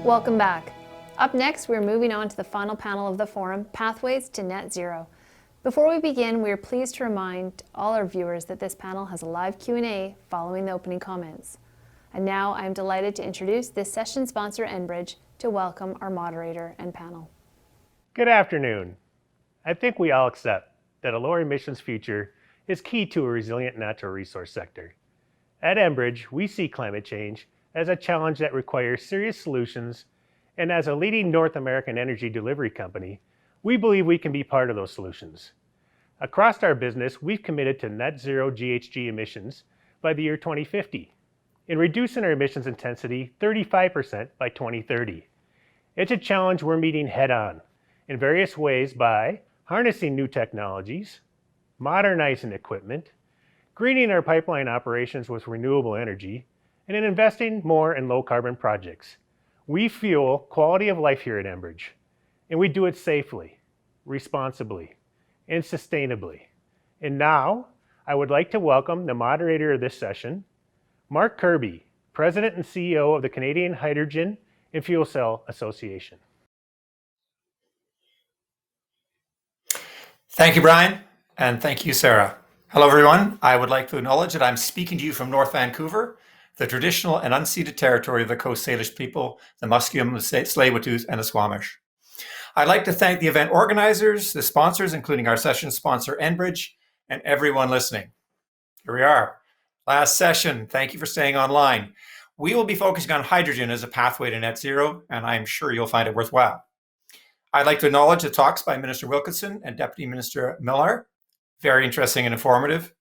Welcome back. Up next, we're moving on to the final panel of the forum, Pathways to Net Zero. Before we begin, we are pleased to remind all our viewers that this panel has a live Q&A following the opening comments. And now I am delighted to introduce this session sponsor, Enbridge, to welcome our moderator and panel. Good afternoon. I think we all accept that a lower emissions future is key to a resilient natural resource sector. At Enbridge, we see climate change as a challenge that requires serious solutions, and as a leading North American energy delivery company, we believe we can be part of those solutions. Across our business, we've committed to net zero GHG emissions by the year 2050, and reducing our emissions intensity 35% by 2030. It's a challenge we're meeting head on in various ways by harnessing new technologies, modernizing equipment, greening our pipeline operations with renewable energy, and in investing more in low carbon projects. We fuel quality of life here at Enbridge, and we do it safely, responsibly, and sustainably. And now, I would like to welcome the moderator of this session, Mark Kirby, President and CEO of the Canadian Hydrogen and Fuel Cell Association. Thank you, Brian, and thank you, Sarah. Hello, everyone. I would like to acknowledge that I'm speaking to you from North Vancouver, the traditional and unceded territory of the Coast Salish people, the Musqueam, the Tsleil-Waututh, and the Squamish. I'd like to thank the event organizers, the sponsors, including our session sponsor, Enbridge, and everyone listening. Here we are. Last session. Thank you for staying online. We will be focusing on hydrogen as a pathway to net zero, and I'm sure you'll find it worthwhile. I'd like to acknowledge the talks by Minister Wilkinson and Deputy Minister Millar. Very interesting and informative.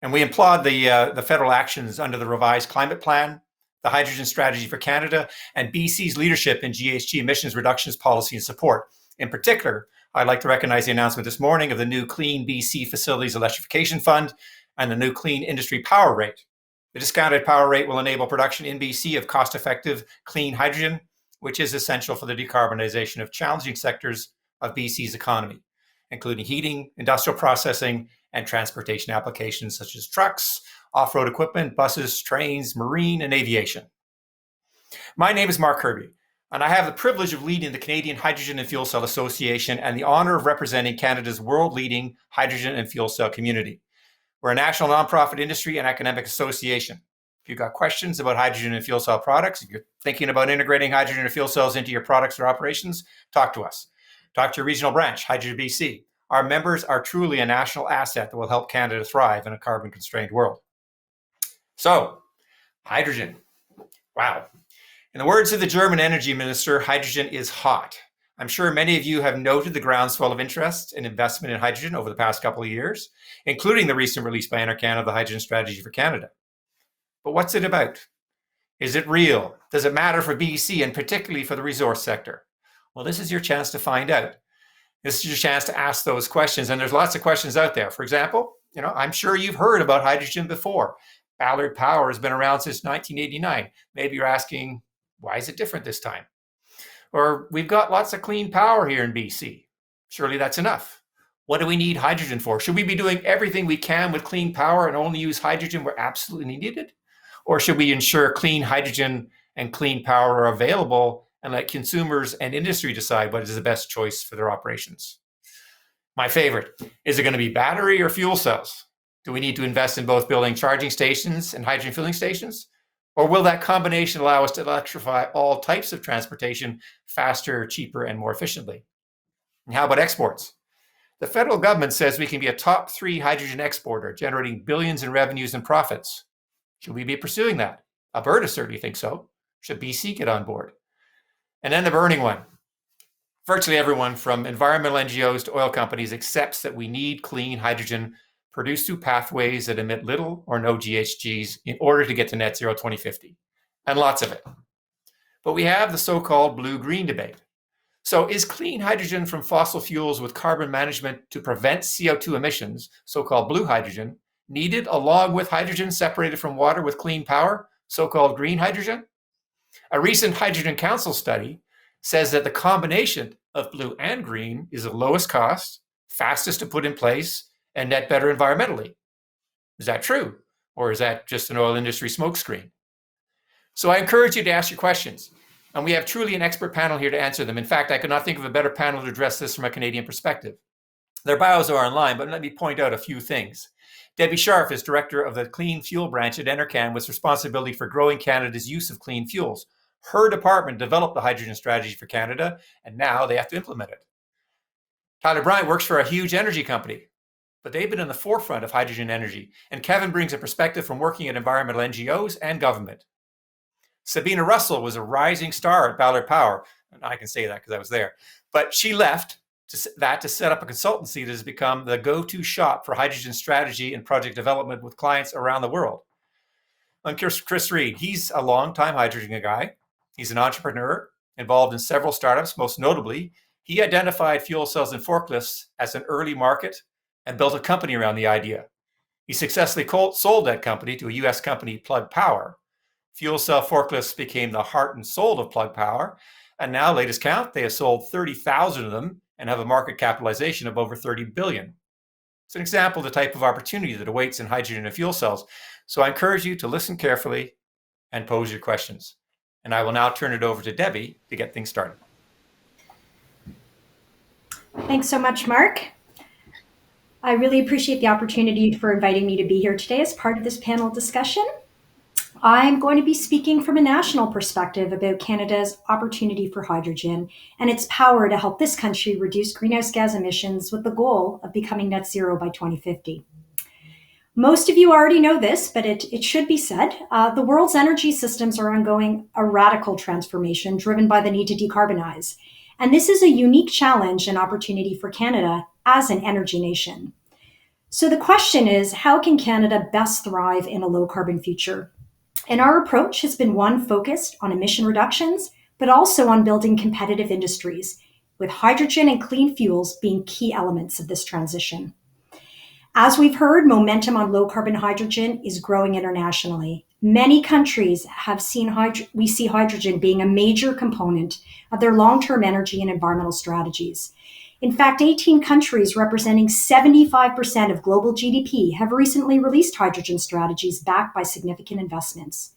And we applaud the federal actions under the revised climate plan, the hydrogen strategy for Canada, and BC's leadership in GHG emissions reductions policy and support. In particular, I'd like to recognize the announcement this morning of the new Clean BC Facilities Electrification Fund and the new Clean Industry Power Rate. The discounted power rate will enable production in BC of cost-effective clean hydrogen, which is essential for the decarbonization of challenging sectors of BC's economy, including heating, industrial processing, and transportation applications such as trucks, off-road equipment, buses, trains, marine, and aviation. My name is Mark Kirby, and I have the privilege of leading the Canadian Hydrogen and Fuel Cell Association and the honor of representing Canada's world-leading hydrogen and fuel cell community. We're a national nonprofit industry and academic association. If you've got questions about hydrogen and fuel cell products, if you're thinking about integrating hydrogen and fuel cells into your products or operations, talk to us. Talk to your regional branch, FortisBC. Our members are truly a national asset that will help Canada thrive in a carbon-constrained world. So, hydrogen. Wow. In the words of the German energy minister, hydrogen is hot. I'm sure many of you have noted the groundswell of interest and investment in hydrogen over the past couple of years, including the recent release by Ekona of the Hydrogen Strategy for Canada. But what's it about? Is it real? Does it matter for BC and particularly for the resource sector? Well, this is your chance to find out. This is your chance to ask those questions. And there's lots of questions out there. For example, I'm sure you've heard about hydrogen before. Ballard Power has been around since 1989. Maybe you're asking, why is it different this time? Or we've got lots of clean power here in BC. Surely that's enough. What do we need hydrogen for? Should we be doing everything we can with clean power and only use hydrogen where absolutely needed? Or should we ensure clean hydrogen and clean power are available and let consumers and industry decide what is the best choice for their operations? My favorite, is it going to be battery or fuel cells? Do we need to invest in both building charging stations and hydrogen filling stations? Or will that combination allow us to electrify all types of transportation faster, cheaper, and more efficiently? And how about exports? The federal government says we can be a top 3 hydrogen exporter, generating billions in revenues and profits. Should we be pursuing that? Alberta certainly thinks so. Should BC get on board? And then the burning one. Virtually everyone from environmental NGOs to oil companies accepts that we need clean hydrogen produced through pathways that emit little or no GHGs in order to get to net zero 2050, and lots of it. But we have the so-called blue-green debate. So is clean hydrogen from fossil fuels with carbon management to prevent CO2 emissions, so-called blue hydrogen, needed along with hydrogen separated from water with clean power, so-called green hydrogen? A recent Hydrogen Council study says that the combination of blue and green is the lowest cost, fastest to put in place, and net better environmentally. Is that true? Or is that just an oil industry smokescreen? So I encourage you to ask your questions. And we have truly an expert panel here to answer them. In fact, I could not think of a better panel to address this from a Canadian perspective. Their bios are online, but let me point out a few things. Debbie Scharf is director of the Clean Fuel branch at Enercan with responsibility for growing Canada's use of clean fuels. Her department developed the hydrogen strategy for Canada, and now they have to implement it. Tyler Bryant works for a huge energy company, but they've been in the forefront of hydrogen energy, and Kevin brings a perspective from working at environmental NGOs and government. Sabina Russell was a rising star at Ballard Power, and I can say that because I was there, but she left to set up a consultancy that has become the go-to shop for hydrogen strategy and project development with clients around the world. And Chris Reid, he's a long-time hydrogen guy. He's an entrepreneur involved in several startups. Most notably, he identified fuel cells and forklifts as an early market and built a company around the idea. He successfully sold that company to a US company, Plug Power. Fuel cell forklifts became the heart and soul of Plug Power. And now, latest count, they have sold 30,000 of them and have a market capitalization of over 30 billion. It's an example of the type of opportunity that awaits in hydrogen and fuel cells. So I encourage you to listen carefully and pose your questions. And I will now turn it over to Debbie to get things started. Thanks so much, Mark. I really appreciate the opportunity for inviting me to be here today as part of this panel discussion. I'm going to be speaking from a national perspective about Canada's opportunity for hydrogen and its power to help this country reduce greenhouse gas emissions with the goal of becoming net zero by 2050. Most of you already know this, but it should be said. The world's energy systems are undergoing a radical transformation driven by the need to decarbonize. And this is a unique challenge and opportunity for Canada as an energy nation. So the question is, how can Canada best thrive in a low carbon future? And our approach has been one focused on emission reductions, but also on building competitive industries, with hydrogen and clean fuels being key elements of this transition. As we've heard, momentum on low carbon hydrogen is growing internationally. Many countries have we see hydrogen being a major component of their long-term energy and environmental strategies. In fact, 18 countries representing 75% of global GDP have recently released hydrogen strategies backed by significant investments.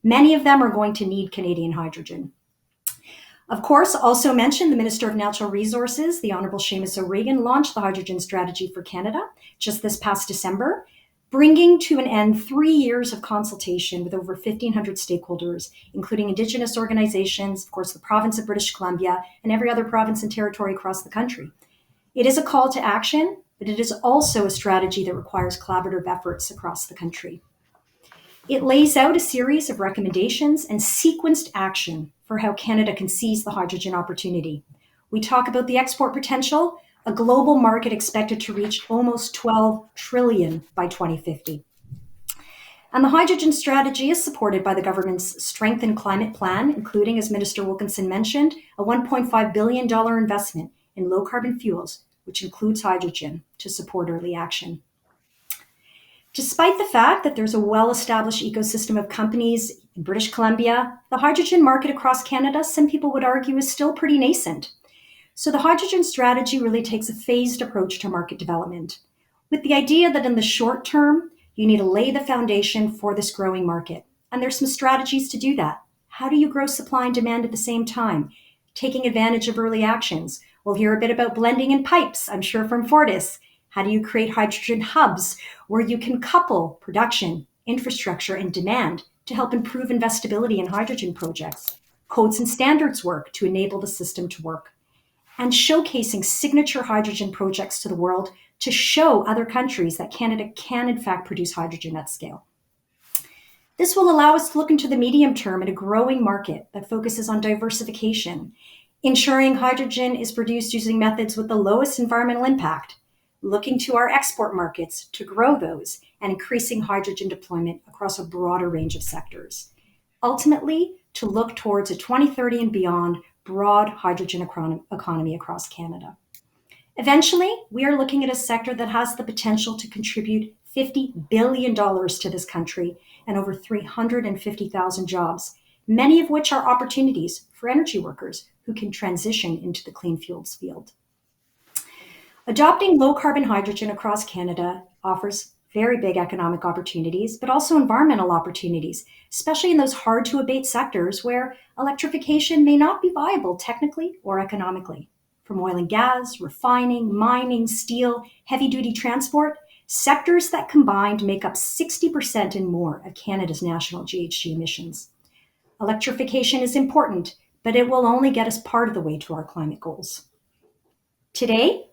Many of them are going to need Canadian hydrogen. Of course, also mentioned, the Minister of Natural Resources, the Honourable Seamus O'Regan, launched the Hydrogen Strategy for Canada just this past December, bringing to an end 3 years of consultation with over 1,500 stakeholders, including Indigenous organizations, of course, the province of British Columbia, and every other province and territory across the country. It is a call to action, but it is also a strategy that requires collaborative efforts across the country. It lays out a series of recommendations and sequenced action for how Canada can seize the hydrogen opportunity. We talk about the export potential, a global market expected to reach almost 12 trillion by 2050. And the hydrogen strategy is supported by the government's Strengthen Climate Plan, including, as Minister Wilkinson mentioned, a $1.5 billion investment in low carbon fuels, which includes hydrogen, to support early action. Despite the fact that there's a well-established ecosystem of companies in British Columbia, the hydrogen market across Canada, some people would argue, is still pretty nascent. So the hydrogen strategy really takes a phased approach to market development, with the idea that in the short term, you need to lay the foundation for this growing market. And there's some strategies to do that. How do you grow supply and demand at the same time? Taking advantage of early actions. We'll hear a bit about blending in pipes, I'm sure from Fortis. How do you create hydrogen hubs where you can couple production, infrastructure, and demand to help improve investability in hydrogen projects? Codes and standards work to enable the system to work. And showcasing signature hydrogen projects to the world to show other countries that Canada can, in fact, produce hydrogen at scale. This will allow us to look into the medium term at a growing market that focuses on diversification, ensuring hydrogen is produced using methods with the lowest environmental impact, looking to our export markets to grow those, and increasing hydrogen deployment across a broader range of sectors. Ultimately, to look towards a 2030 and beyond broad hydrogen economy across Canada. Eventually, we are looking at a sector that has the potential to contribute $50 billion to this country and over 350,000 jobs, many of which are opportunities for energy workers who can transition into the clean fuels field. Adopting low-carbon hydrogen across Canada offers very big economic opportunities, but also environmental opportunities, especially in those hard to abate sectors where electrification may not be viable technically or economically. From oil and gas, refining, mining, steel, heavy duty transport, sectors that combined make up 60% and more of Canada's national GHG emissions. Electrification is important, but it will only get us part of the way to our climate goals. Today,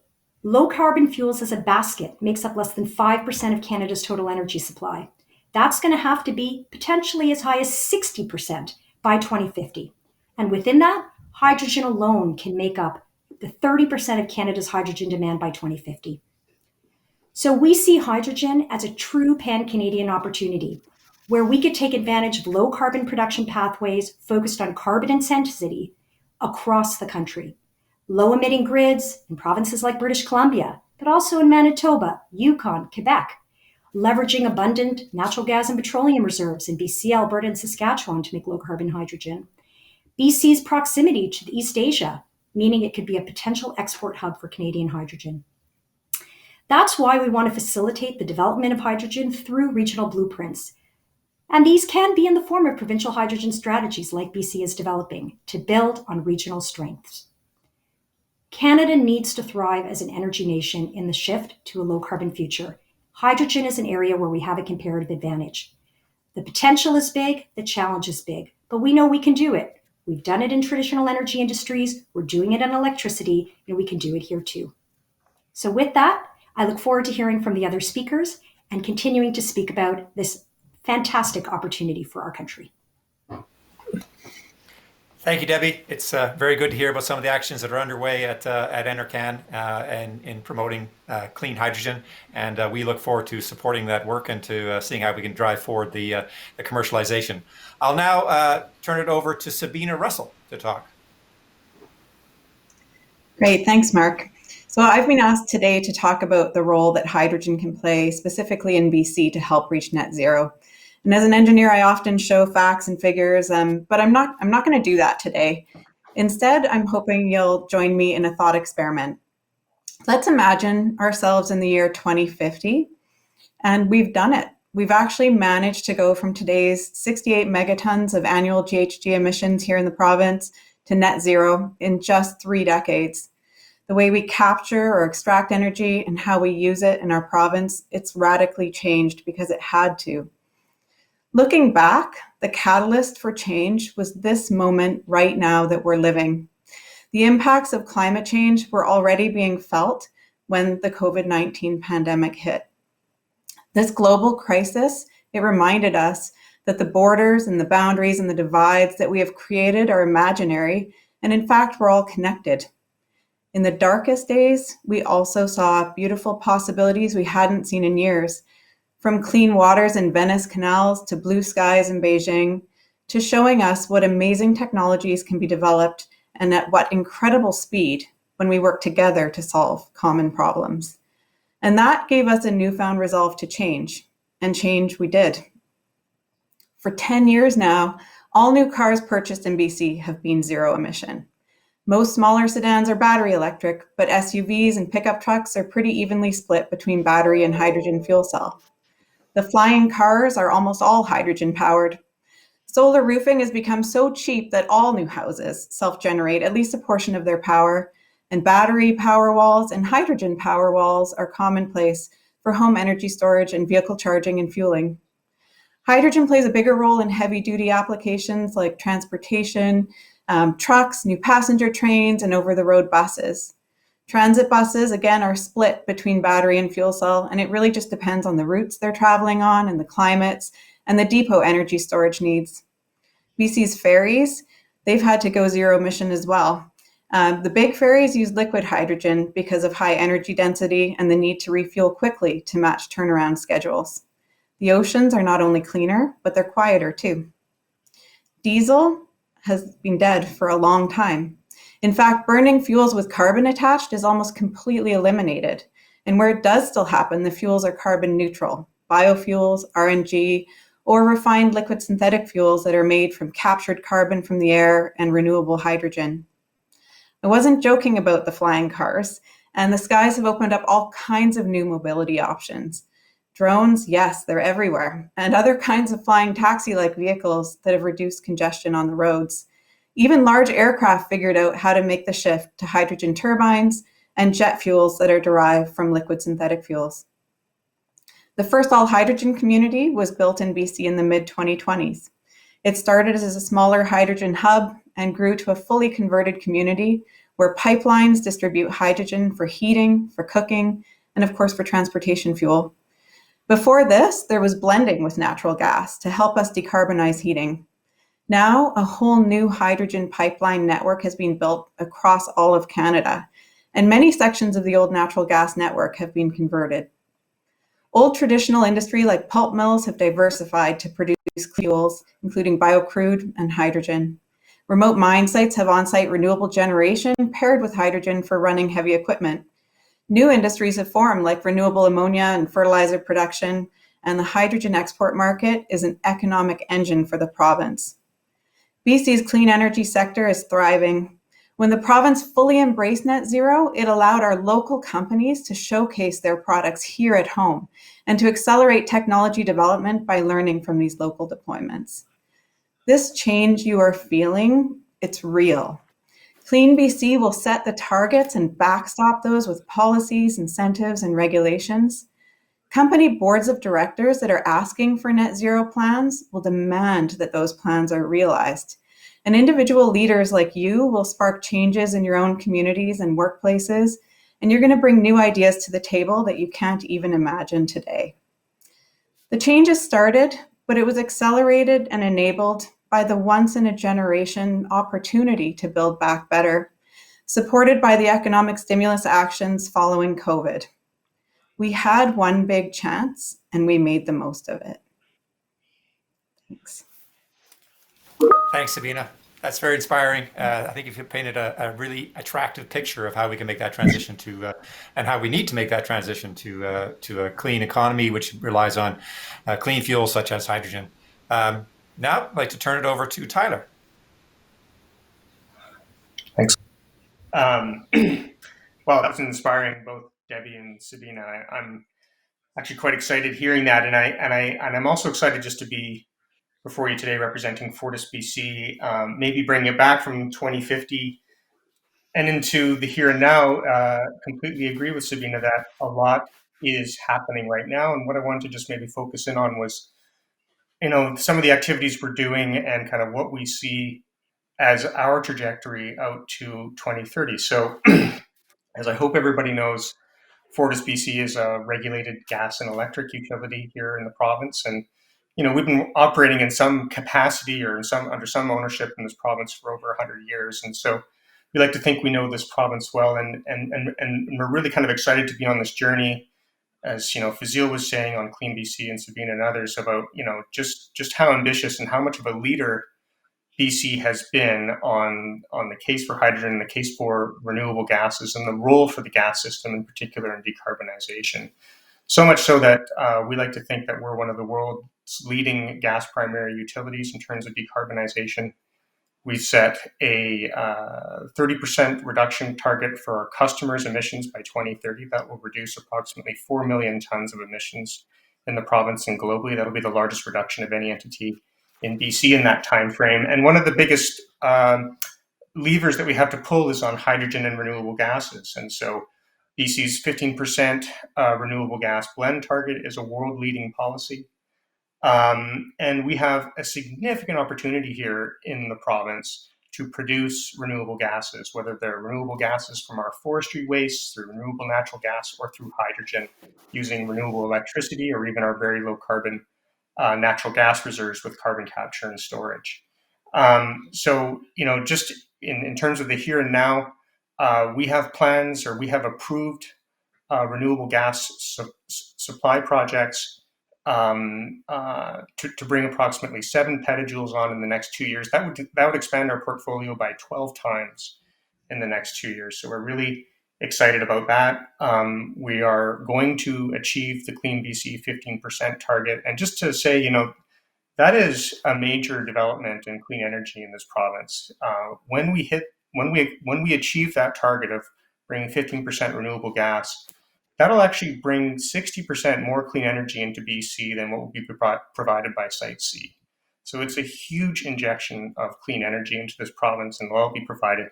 low carbon fuels as a basket makes up less than 5% of Canada's total energy supply. That's going to have to be potentially as high as 60% by 2050. And within that, hydrogen alone can make up the 30% of Canada's hydrogen demand by 2050. So we see hydrogen as a true pan-Canadian opportunity where we could take advantage of low carbon production pathways focused on carbon intensity across the country. Low emitting grids in provinces like British Columbia, but also in Manitoba, Yukon, Quebec, leveraging abundant natural gas and petroleum reserves in BC, Alberta, and Saskatchewan to make low carbon hydrogen. BC's proximity to East Asia, meaning it could be a potential export hub for Canadian hydrogen. That's why we want to facilitate the development of hydrogen through regional blueprints. And these can be in the form of provincial hydrogen strategies like BC is developing to build on regional strengths. Canada needs to thrive as an energy nation in the shift to a low carbon future. Hydrogen is an area where we have a comparative advantage. The potential is big, the challenge is big, but we know we can do it. We've done it in traditional energy industries, we're doing it in electricity, and we can do it here too. So with that, I look forward to hearing from the other speakers and continuing to speak about this fantastic opportunity for our country. Thank you, Debbie. It's very good to hear about some of the actions that are underway at NRCan and in promoting clean hydrogen. And we look forward to supporting that work and to seeing how we can drive forward the commercialization. I'll now turn it over to Sabina Russell to talk. Great, thanks, Mark. So I've been asked today to talk about the role that hydrogen can play, specifically in BC, to help reach net zero. And as an engineer, I often show facts and figures, but I'm not going to do that today. Instead, I'm hoping you'll join me in a thought experiment. Let's imagine ourselves in the year 2050, and we've done it. We've actually managed to go from today's 68 megatons of annual GHG emissions here in the province to net zero in just 3 decades. The way we capture or extract energy and how we use it in our province, it's radically changed because it had to. Looking back, the catalyst for change was this moment right now that we're living. The impacts of climate change were already being felt when the COVID-19 pandemic hit. This global crisis, it reminded us that the borders and the boundaries and the divides that we have created are imaginary, and in fact, we're all connected. In the darkest days, we also saw beautiful possibilities we hadn't seen in years. From clean waters in Venice canals to blue skies in Beijing, to showing us what amazing technologies can be developed and at what incredible speed when we work together to solve common problems. And that gave us a newfound resolve to change, and change we did. For 10 years now, all new cars purchased in BC have been zero emission. Most smaller sedans are battery electric, but SUVs and pickup trucks are pretty evenly split between battery and hydrogen fuel cell. The flying cars are almost all hydrogen powered. Solar roofing has become so cheap that all new houses self-generate at least a portion of their power, and battery power walls and hydrogen power walls are commonplace for home energy storage and vehicle charging and fueling. Hydrogen plays a bigger role in heavy-duty applications like transportation, trucks, new passenger trains, and over-the-road buses. Transit buses, again, are split between battery and fuel cell, and it really just depends on the routes they're traveling on and the climates and the depot energy storage needs. BC's ferries, they've had to go zero emission as well. The big ferries use liquid hydrogen because of high energy density and the need to refuel quickly to match turnaround schedules. The oceans are not only cleaner, but they're quieter too. Diesel has been dead for a long time. In fact, burning fuels with carbon attached is almost completely eliminated. And where it does still happen, the fuels are carbon neutral. Biofuels, RNG, or refined liquid synthetic fuels that are made from captured carbon from the air and renewable hydrogen. I wasn't joking about the flying cars, and the skies have opened up all kinds of new mobility options. Drones, yes, they're everywhere, and other kinds of flying taxi-like vehicles that have reduced congestion on the roads. Even large aircraft figured out how to make the shift to hydrogen turbines and jet fuels that are derived from liquid synthetic fuels. The first all-hydrogen community was built in BC in the mid-2020s. It started as a smaller hydrogen hub and grew to a fully converted community where pipelines distribute hydrogen for heating, for cooking, and of course for transportation fuel. Before this, there was blending with natural gas to help us decarbonize heating. Now, a whole new hydrogen pipeline network has been built across all of Canada, and many sections of the old natural gas network have been converted. Old traditional industry like pulp mills have diversified to produce fuels, including biocrude and hydrogen. Remote mine sites have on-site renewable generation paired with hydrogen for running heavy equipment. New industries have formed like renewable ammonia and fertilizer production, and the hydrogen export market is an economic engine for the province. BC's clean energy sector is thriving. When the province fully embraced net zero, it allowed our local companies to showcase their products here at home and to accelerate technology development by learning from these local deployments. This change you are feeling, it's real. Clean BC will set the targets and backstop those with policies, incentives, and regulations. Company boards of directors that are asking for net zero plans will demand that those plans are realized. And individual leaders like you will spark changes in your own communities and workplaces, and you're going to bring new ideas to the table that you can't even imagine today. The changes started, but it was accelerated and enabled by the once-in-a-generation opportunity to build back better, supported by the economic stimulus actions following COVID. We had one big chance, and we made the most of it. Thanks. Thanks, Sabina. That's very inspiring. I think you've painted a really attractive picture of how we can make that transition to, and how we need to make that transition to a clean economy, which relies on clean fuels such as hydrogen. Now, I'd like to turn it over to Tyler. Thanks. Well, that was inspiring, both Debbie and Sabina. I'm actually quite excited hearing that, and I'm also excited just to be before you today representing FortisBC, maybe bring it back from 2050 and into the here and now. Completely agree with Sabina that a lot is happening right now, and what I wanted to just maybe focus in on was, some of the activities we're doing and kind of what we see as our trajectory out to 2030. So, as I hope everybody knows, FortisBC is a regulated gas and electric utility here in the province, and we've been operating in some capacity or under some ownership in this province for over 100 years, and so we like to think we know this province well, and we're really kind of excited to be on this journey, as Fazil was saying on Clean BC and Sabina and others about just how ambitious and how much of a leader BC has been on the case for hydrogen and the case for renewable gases and the role for the gas system in particular in decarbonization. So much so that we like to think that we're one of the world's leading gas primary utilities in terms of decarbonization. We've set a 30% reduction target for our customers' emissions by 2030. That will reduce approximately 4 million tons of emissions in the province and globally. That'll be the largest reduction of any entity in BC in that time frame. And one of the biggest levers that we have to pull is on hydrogen and renewable gases. And so BC's 15% renewable gas blend target is a world-leading policy. And we have a significant opportunity here in the province to produce renewable gases, whether they're renewable gases from our forestry waste, through renewable natural gas, or through hydrogen, using renewable electricity, or even our very low carbon natural gas reserves with carbon capture and storage. So, just in terms of the here and now, we have plans, or we have approved renewable gas supply projects to bring approximately 7 petajoules on in the next 2 years. That would expand our portfolio by 12 times in the next 2 years. So we're really excited about that. We are going to achieve the Clean BC 15% target. And just to say, that is a major development in clean energy in this province. When we achieve that target of bringing 15% renewable gas, that'll actually bring 60% more clean energy into BC than what will be provided by Site C. So it's a huge injection of clean energy into this province, and will all be provided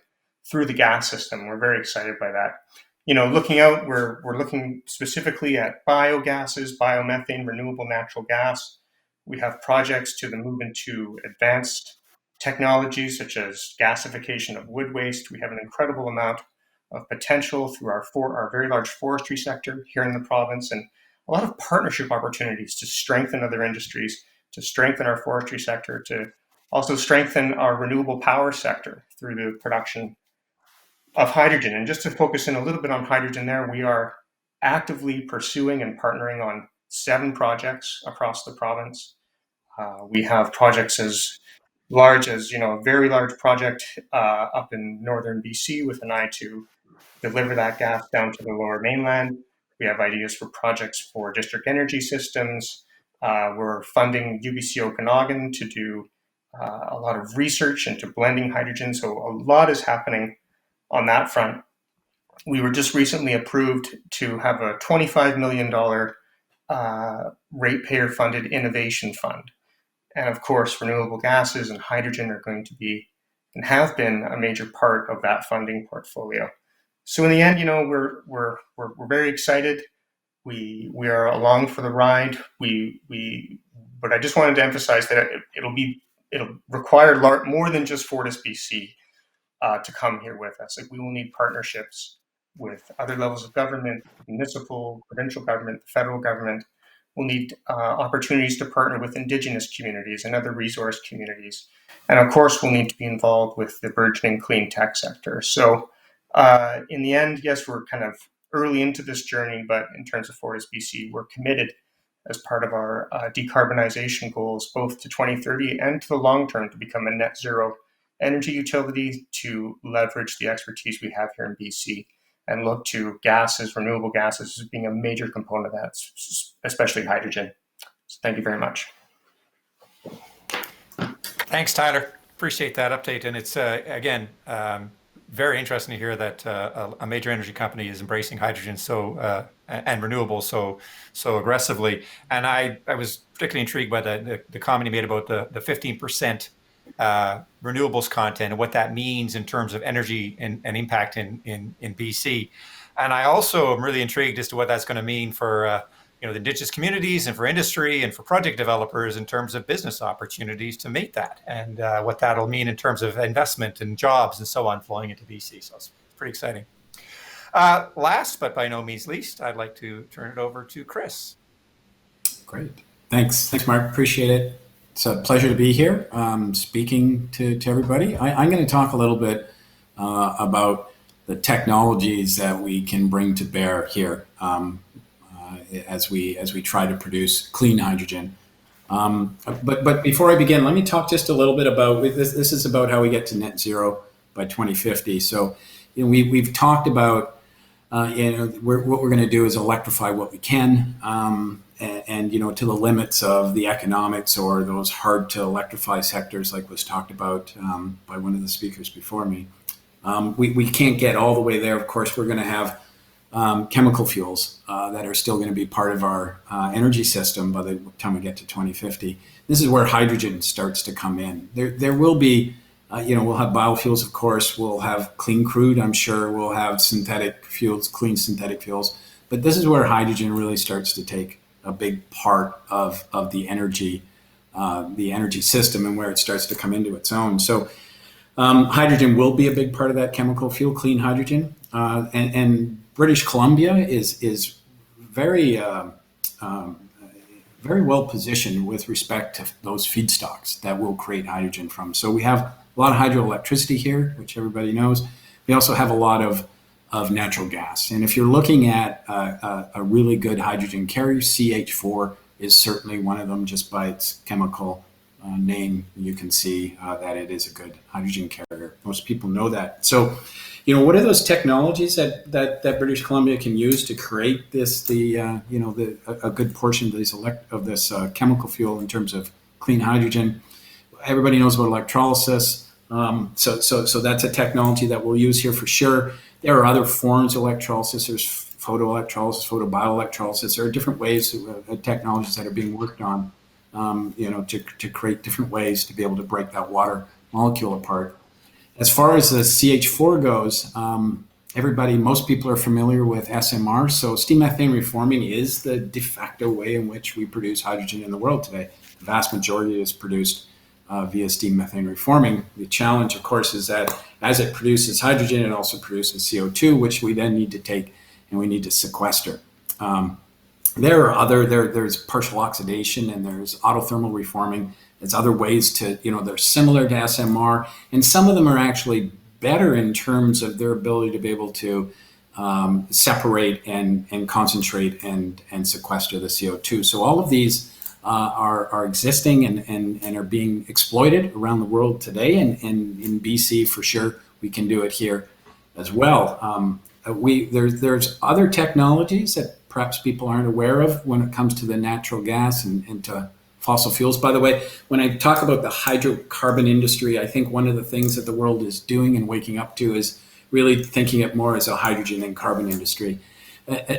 through the gas system. We're very excited by that. Looking out, we're looking specifically at biogases, biomethane, renewable natural gas. We have projects to move into advanced technologies such as gasification of wood waste. We have an incredible amount of potential through our very large forestry sector here in the province, and a lot of partnership opportunities to strengthen other industries, to strengthen our forestry sector, to also strengthen our renewable power sector through the production of hydrogen. And just to focus in a little bit on hydrogen there, we are actively pursuing and partnering on 7 projects across the province. We have projects as large as, a very large project up in northern BC with an eye to deliver that gas down to the lower mainland. We have ideas for projects for district energy systems. We're funding UBC Okanagan to do a lot of research into blending hydrogen. So a lot is happening on that front. We were just recently approved to have a $25 million ratepayer-funded innovation fund. And of course, renewable gases and hydrogen are going to be and have been a major part of that funding portfolio. So in the end, we're very excited. We are along for the ride. But I just wanted to emphasize that it'll require more than just FortisBC to come here with us. Like, we will need partnerships with other levels of government, municipal, provincial government, the federal government. We'll need opportunities to partner with Indigenous communities and other resource communities. And of course, we'll need to be involved with the burgeoning clean tech sector. So in the end, yes, we're kind of early into this journey, but in terms of FortisBC, we're committed as part of our decarbonization goals, both to 2030 and to the long term, to become a net zero energy utility, to leverage the expertise we have here in BC and look to renewable gases, as being a major component of that, especially hydrogen. So thank you very much. Thanks, Tyler. Appreciate that update. And it's, again, very interesting to hear that a major energy company is embracing hydrogen and renewables so aggressively. And I was particularly intrigued by the comment you made about the 15% renewables content and what that means in terms of energy and impact in BC. And I also am really intrigued as to what that's going to mean for the Indigenous communities and for industry and for project developers in terms of business opportunities to meet that, and what that'll mean in terms of investment and jobs and so on flowing into BC. So it's pretty exciting. Last but by no means least, I'd like to turn it over to Chris. Great. Thanks, Mark. Appreciate it. It's a pleasure to be here speaking to everybody. I'm going to talk a little bit about the technologies that we can bring to bear here as we try to produce clean hydrogen. But before I begin, let me talk just a little bit about this. This is about how we get to net zero by 2050. So we've talked about what we're going to do is electrify what we can. And to the limits of the economics or those hard to electrify sectors, like was talked about by one of the speakers before me. We can't get all the way there. Of course, we're going to have chemical fuels that are still going to be part of our energy system by the time we get to 2050. This is where hydrogen starts to come in. There will be, we'll have biofuels, of course. We'll have clean crude, I'm sure. We'll have synthetic fuels, clean synthetic fuels. But this is where hydrogen really starts to take a big part of the energy system, and where it starts to come into its own. So hydrogen will be a big part of that chemical fuel, clean hydrogen. And British Columbia is very very well positioned with respect to those feedstocks that will create hydrogen from. So we have a lot of hydroelectricity here, which everybody knows. We also have a lot of natural gas. And if you're looking at a really good hydrogen carrier, CH4 is certainly one of them. Just by its chemical name, you can see that it is a good hydrogen carrier. Most people know that. So, what are those technologies that British Columbia can use to create a good portion of this chemical fuel in terms of clean hydrogen? Everybody knows about electrolysis. So that's a technology that we'll use here for sure. There are other forms of electrolysis. There's photoelectrolysis, photobioelectrolysis. There are different ways, technologies that are being worked on, to create different ways to be able to break that water molecule apart. As far as the CH4 goes, most people are familiar with SMR. So steam methane reforming is the de facto way in which we produce hydrogen in the world today. The vast majority is produced via steam methane reforming. The challenge, of course, is that as it produces hydrogen, it also produces CO2, which we then need to take and we need to sequester. There's partial oxidation and there's autothermal reforming. There's other ways to, they're similar to SMR, and some of them are actually better in terms of their ability to be able to separate and concentrate and sequester the CO2. So all of these are existing and are being exploited around the world today, and in BC for sure we can do it here as well. There's other technologies that perhaps people aren't aware of when it comes to the natural gas and to fossil fuels. By the way, when I talk about the hydrocarbon industry, I think one of the things that the world is doing and waking up to is really thinking it more as a hydrogen and carbon industry.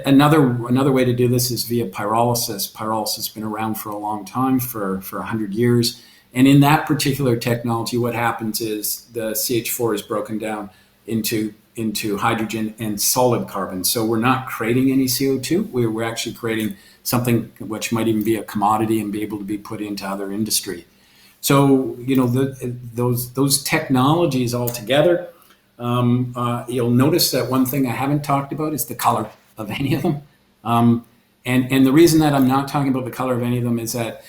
Another way to do this is via pyrolysis. Pyrolysis has been around for a long time, for 100 years. And in that particular technology, what happens is the CH4 is broken down into hydrogen and solid carbon. So we're not creating any CO2. We're actually creating something which might even be a commodity and be able to be put into other industry. So, those technologies all together, you'll notice that one thing I haven't talked about is the color of any of them. And the reason that I'm not talking about the color of any of them is that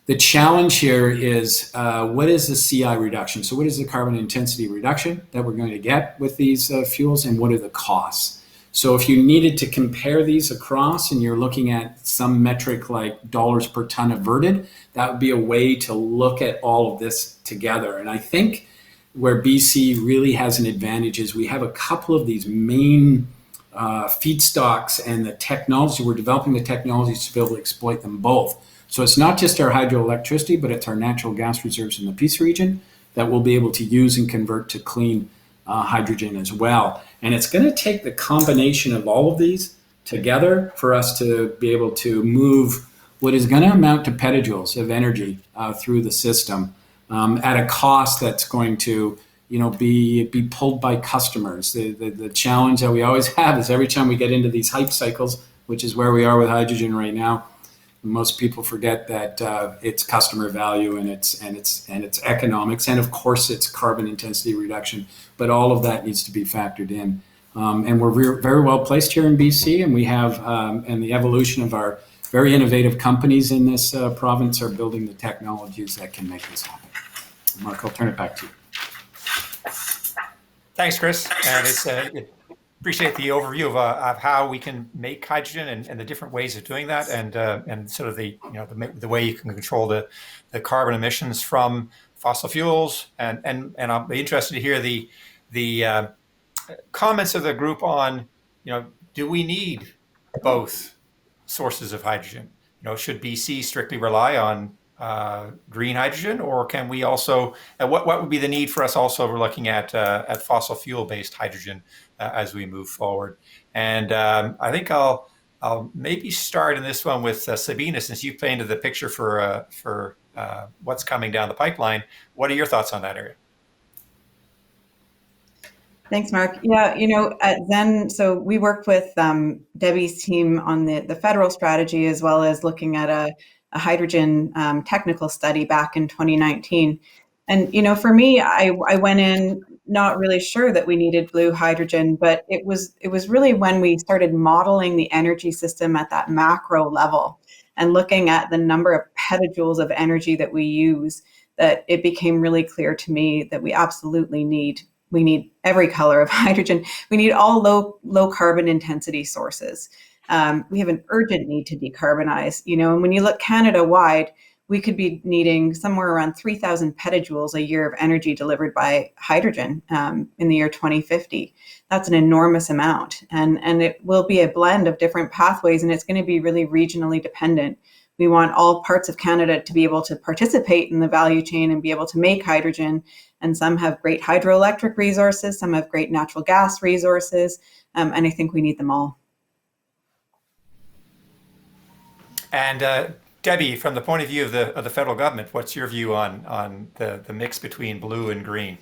the challenge here is what is the CI reduction? So what is the carbon intensity reduction that we're going to get with these fuels, and what are the costs? So if you needed to compare these across and you're looking at some metric like dollars per ton averted, that would be a way to look at all of this together. And I think where BC really has an advantage is we have a couple of these main feedstocks and the technology. We're developing the technologies to be able to exploit them both. So it's not just our hydroelectricity, but it's our natural gas reserves in the Peace region that we'll be able to use and convert to clean hydrogen as well. And it's going to take the combination of all of these together for us to be able to move what is going to amount to petajoules of energy through the system at a cost that's going to be pulled by customers. The challenge that we always have is every time we get into these hype cycles, which is where we are with hydrogen right now, most people forget that it's customer value and it's economics, and of course it's carbon intensity reduction. But all of that needs to be factored in, and we're very well placed here in BC, and we have and the evolution of our very innovative companies in this province are building the technologies that can make this happen. Mark, I'll turn it back to you. Thanks, Chris. And appreciate the overview of how we can make hydrogen and the different ways of doing that, and sort of the way you can control the carbon emissions from fossil fuels. And I'll be interested to hear the comments of the group on, do we need both sources of hydrogen? Should BC strictly rely on green hydrogen, or can we also? What would be the need for us also? We're looking at fossil fuel based hydrogen as we move forward. And I think I'll maybe start in this one with Sabina, since you painted the picture for what's coming down the pipeline. What are your thoughts on that area? Thanks, Mark. Yeah, at Zen, so we worked with Debbie's team on the federal strategy, as well as looking at a hydrogen technical study back in 2019. And, for me, I went in not really sure that we needed blue hydrogen, but it was really when we started modeling the energy system at that macro level and looking at the number of petajoules of energy that we use, that it became really clear to me that we absolutely need every color of hydrogen. We need all low carbon intensity sources. We have an urgent need to decarbonize, and when you look Canada wide, we could be needing somewhere around 3,000 petajoules a year of energy delivered by hydrogen in the year 2050. That's an enormous amount. And it will be a blend of different pathways, and it's going to be really regionally dependent. We want all parts of Canada to be able to participate in the value chain and be able to make hydrogen. And some have great hydroelectric resources, some have great natural gas resources, and I think we need them all. And Debbie, from the point of view of the federal government, what's your view on the mix between blue and green?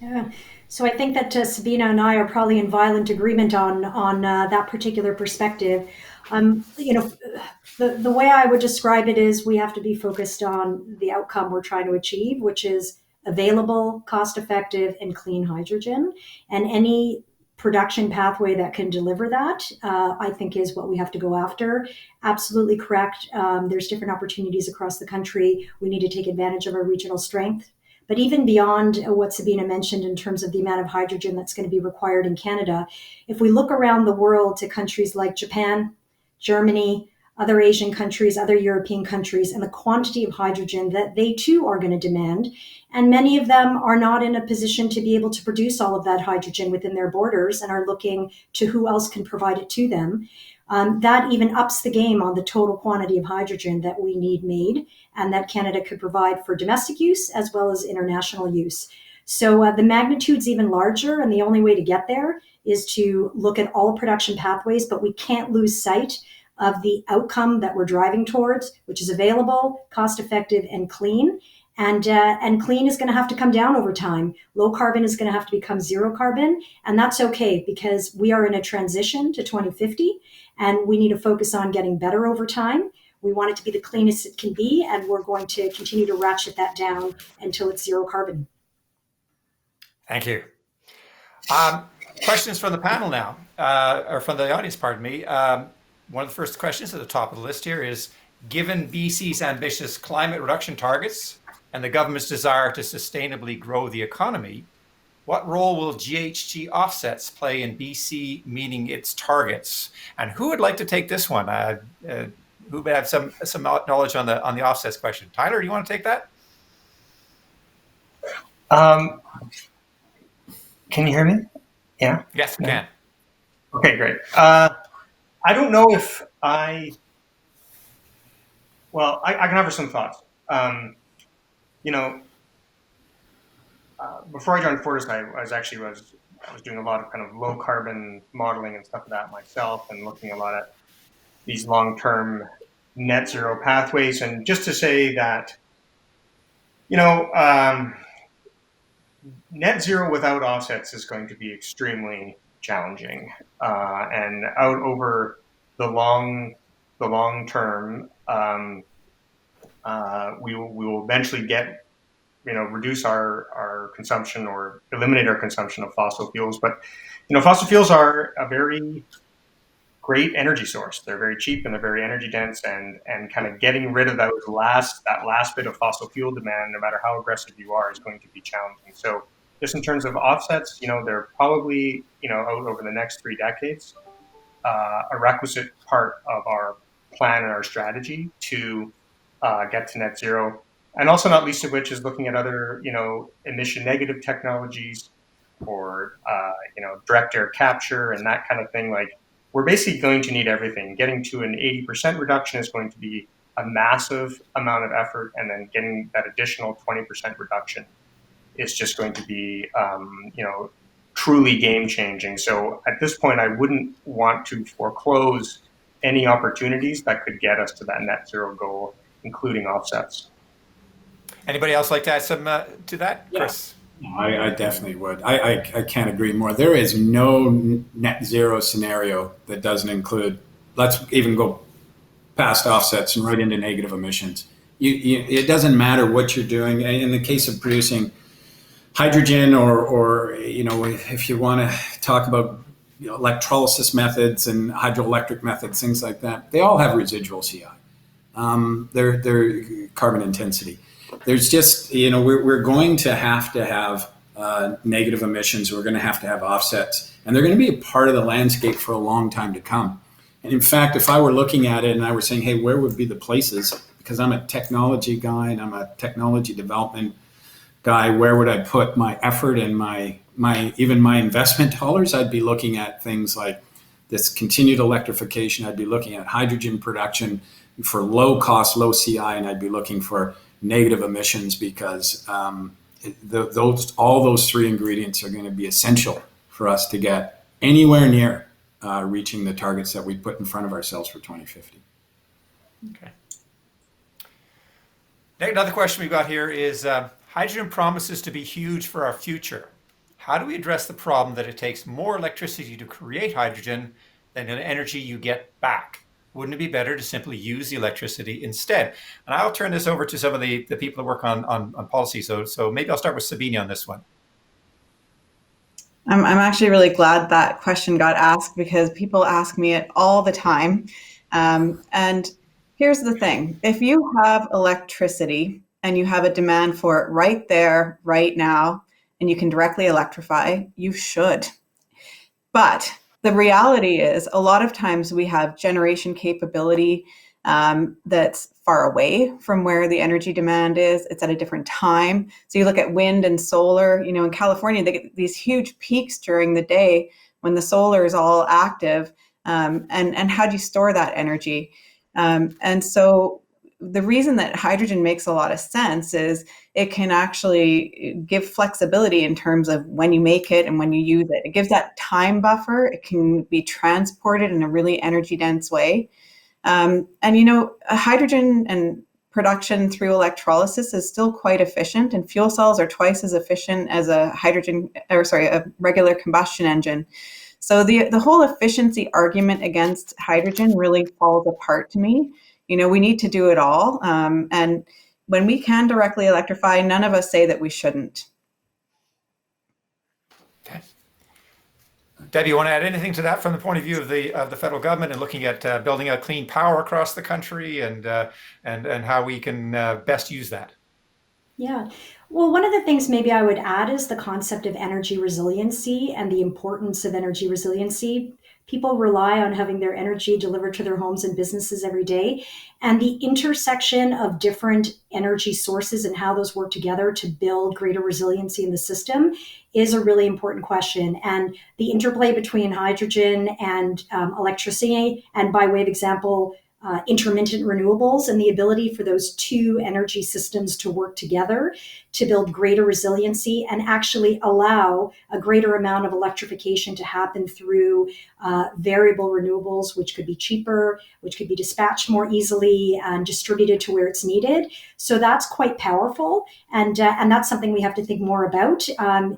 Yeah. So I think that Sabina and I are probably in violent agreement on that particular perspective. The way I would describe it is we have to be focused on the outcome we're trying to achieve, which is available, cost-effective, and clean hydrogen. And any production pathway that can deliver that, I think, is what we have to go after. Absolutely correct. There's different opportunities across the country. We need to take advantage of our regional strength. But even beyond what Sabina mentioned in terms of the amount of hydrogen that's going to be required in Canada, if we look around the world to countries like Japan, Germany, other Asian countries, other European countries, and the quantity of hydrogen that they too are going to demand, and many of them are not in a position to be able to produce all of that hydrogen within their borders and are looking to who else can provide it to them. That even ups the game on the total quantity of hydrogen that we need made and that Canada could provide for domestic use as well as international use. So the magnitude's even larger, and the only way to get there is to look at all production pathways, but we can't lose sight of the outcome that we're driving towards, which is available, cost-effective, and clean. And clean is going to have to come down over time. Low carbon is going to have to become zero carbon, and that's okay because we are in a transition to 2050, and we need to focus on getting better over time. We want it to be the cleanest it can be, and we're going to continue to ratchet that down until it's zero carbon. Thank you. Questions from the panel now, or from the audience, pardon me. One of the first questions at the top of the list here is, given BC's ambitious climate reduction targets and the government's desire to sustainably grow the economy, what role will GHG offsets play in BC meeting its targets? And who would like to take this one? Who would have some knowledge on the offsets question? Tyler, do you want to take that? Can you hear me? Yeah? Yes, we can. Okay, great. I don't know if I can offer some thoughts. Before I joined Fortis, I was doing a lot of kind of low carbon modeling and stuff like that myself, and looking a lot at these long-term net zero pathways. And just to say that, net zero without offsets is going to be extremely challenging, and out over the long term, we will eventually reduce our consumption or eliminate our consumption of fossil fuels. But fossil fuels are a very great energy source. They're very cheap and they're very energy dense, and kind of getting rid of that last bit of fossil fuel demand, no matter how aggressive you are, is going to be challenging. So just in terms of offsets, they're probably out over the next 3 decades, a requisite part of our plan and our strategy to get to net zero. And also, not least of which, is looking at other emission negative technologies, or direct air capture and that kind of thing. Like, we're basically going to need everything. Getting to an 80% reduction is going to be a massive amount of effort, and then getting that additional 20% reduction is just going to be truly game changing. So at this point, I wouldn't want to foreclose any opportunities that could get us to that net zero goal, including offsets. Anybody else like to add some to that, Chris? I definitely would. I can't agree more. There is no net zero scenario that doesn't include, let's even go past offsets and right into negative emissions. It doesn't matter what you're doing. In the case of producing hydrogen, or if you want to talk about electrolysis methods and hydroelectric methods, things like that, they all have residual CI. They're carbon intensity. There's just, we're going to have negative emissions. We're going to have offsets, and they're going to be a part of the landscape for a long time to come. And in fact, if I were looking at it and I were saying, hey, where would be the places, because I'm a technology guy and I'm a technology development guy, where would I put my effort and my investment dollars? I'd be looking at things like this continued electrification. I'd be looking at hydrogen production for low cost, low CI, and I'd be looking for negative emissions, because all those 3 ingredients are going to be essential for us to get anywhere near reaching the targets that we put in front of ourselves for 2050. Okay. Another question we've got here is hydrogen promises to be huge for our future. How do we address the problem that it takes more electricity to create hydrogen than the energy you get back? Wouldn't it be better to simply use the electricity instead? And I'll turn this over to some of the people that work on policy. So maybe I'll start with Sabina on this one. I'm actually really glad that question got asked because people ask me it all the time. And here's the thing. If you have electricity and you have a demand for it right there, right now, and you can directly electrify, you should. But the reality is a lot of times we have generation capability that's far away from where the energy demand is. It's at a different time. So you look at wind and solar, in California, they get these huge peaks during the day when the solar is all active. And how do you store that energy? And so the reason that hydrogen makes a lot of sense is it can actually give flexibility in terms of when you make it and when you use it. It gives that time buffer. It can be transported in a really energy dense way. Hydrogen and production through electrolysis is still quite efficient, and fuel cells are twice as efficient as a regular combustion engine. So the whole efficiency argument against hydrogen really falls apart to me. We need to do it all. And when we can directly electrify, none of us say that we shouldn't. Okay. Debbie, you want to add anything to that from the point of view of the federal government and looking at building out clean power across the country and how we can best use that? Yeah. Well, one of the things maybe I would add is the concept of energy resiliency and the importance of energy resiliency. People rely on having their energy delivered to their homes and businesses every day. And the intersection of different energy sources and how those work together to build greater resiliency in the system is a really important question. And the interplay between hydrogen and electricity, and by way of example, intermittent renewables, and the ability for those two energy systems to work together to build greater resiliency and actually allow a greater amount of electrification to happen through variable renewables, which could be cheaper, which could be dispatched more easily and distributed to where it's needed. So that's quite powerful. And that's something we have to think more about.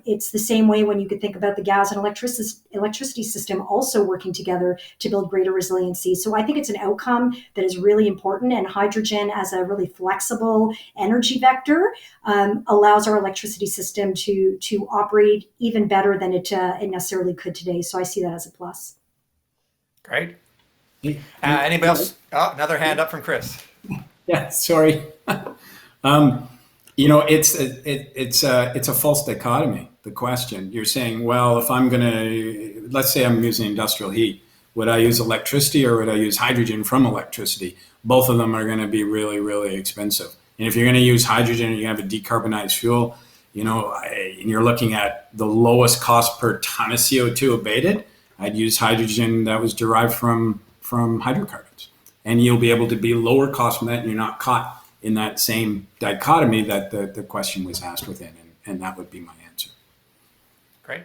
It's the same way when you could think about the gas and electricity system also working together to build greater resiliency. So I think it's an outcome that is really important, and hydrogen as a really flexible energy vector allows our electricity system to operate even better than it necessarily could today. So I see that as a plus. Great. Anybody else? Oh, another hand up from Chris. Yeah, sorry. It's a false dichotomy. The question you're saying, well, if I'm let's say I'm using industrial heat, would I use electricity or would I use hydrogen from electricity? Both of them are going to be really, really expensive. And if you're going to use hydrogen and you have a decarbonized fuel, and you're looking at the lowest cost per ton of CO2 abated, I'd use hydrogen that was derived from hydrocarbons. And you'll be able to be lower cost from that, and you're not caught in that same dichotomy that the question was asked within. And that would be my answer. Great.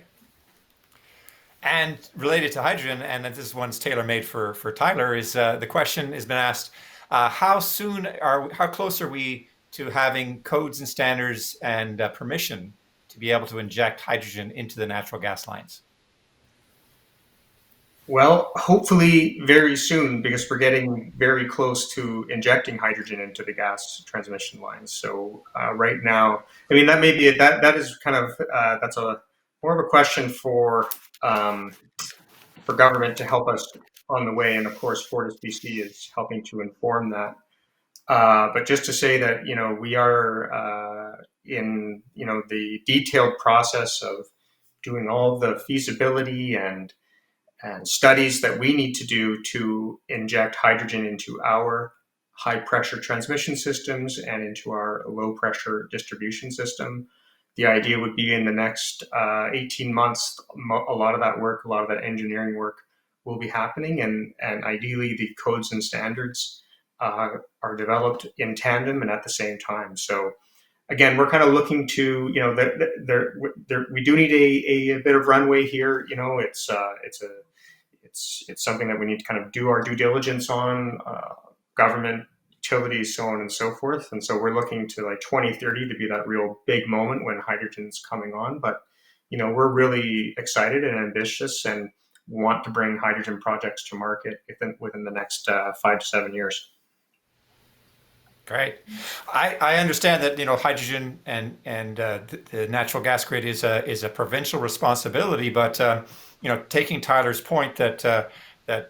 And related to hydrogen, and this one's tailor-made for Tyler, is the question has been asked, how close are we to having codes and standards and permission to be able to inject hydrogen into the natural gas lines? Well, hopefully very soon, because we're getting very close to injecting hydrogen into the gas transmission lines. So right now, I mean, that may be that is kind of that's a more of a question for government to help us on the way, and of course, FortisBC is helping to inform that. But just to say that we are in the detailed process of doing all the feasibility and studies that we need to do to inject hydrogen into our high pressure transmission systems and into our low pressure distribution system. The idea would be in the next 18 months, a lot of that work, a lot of that engineering work will be happening, and ideally the codes and standards are developed in tandem and at the same time. So again, we're kind of looking to, we do need a bit of runway here. It's something that we need to kind of do our due diligence on, government, utilities, so on and so forth. And so we're looking to like 2030 to be that real big moment when hydrogen's coming on. But, we're really excited and ambitious and want to bring hydrogen projects to market within the next 5 to 7 years. Great. I understand that hydrogen and the natural gas grid is a provincial responsibility, but taking Tyler's point that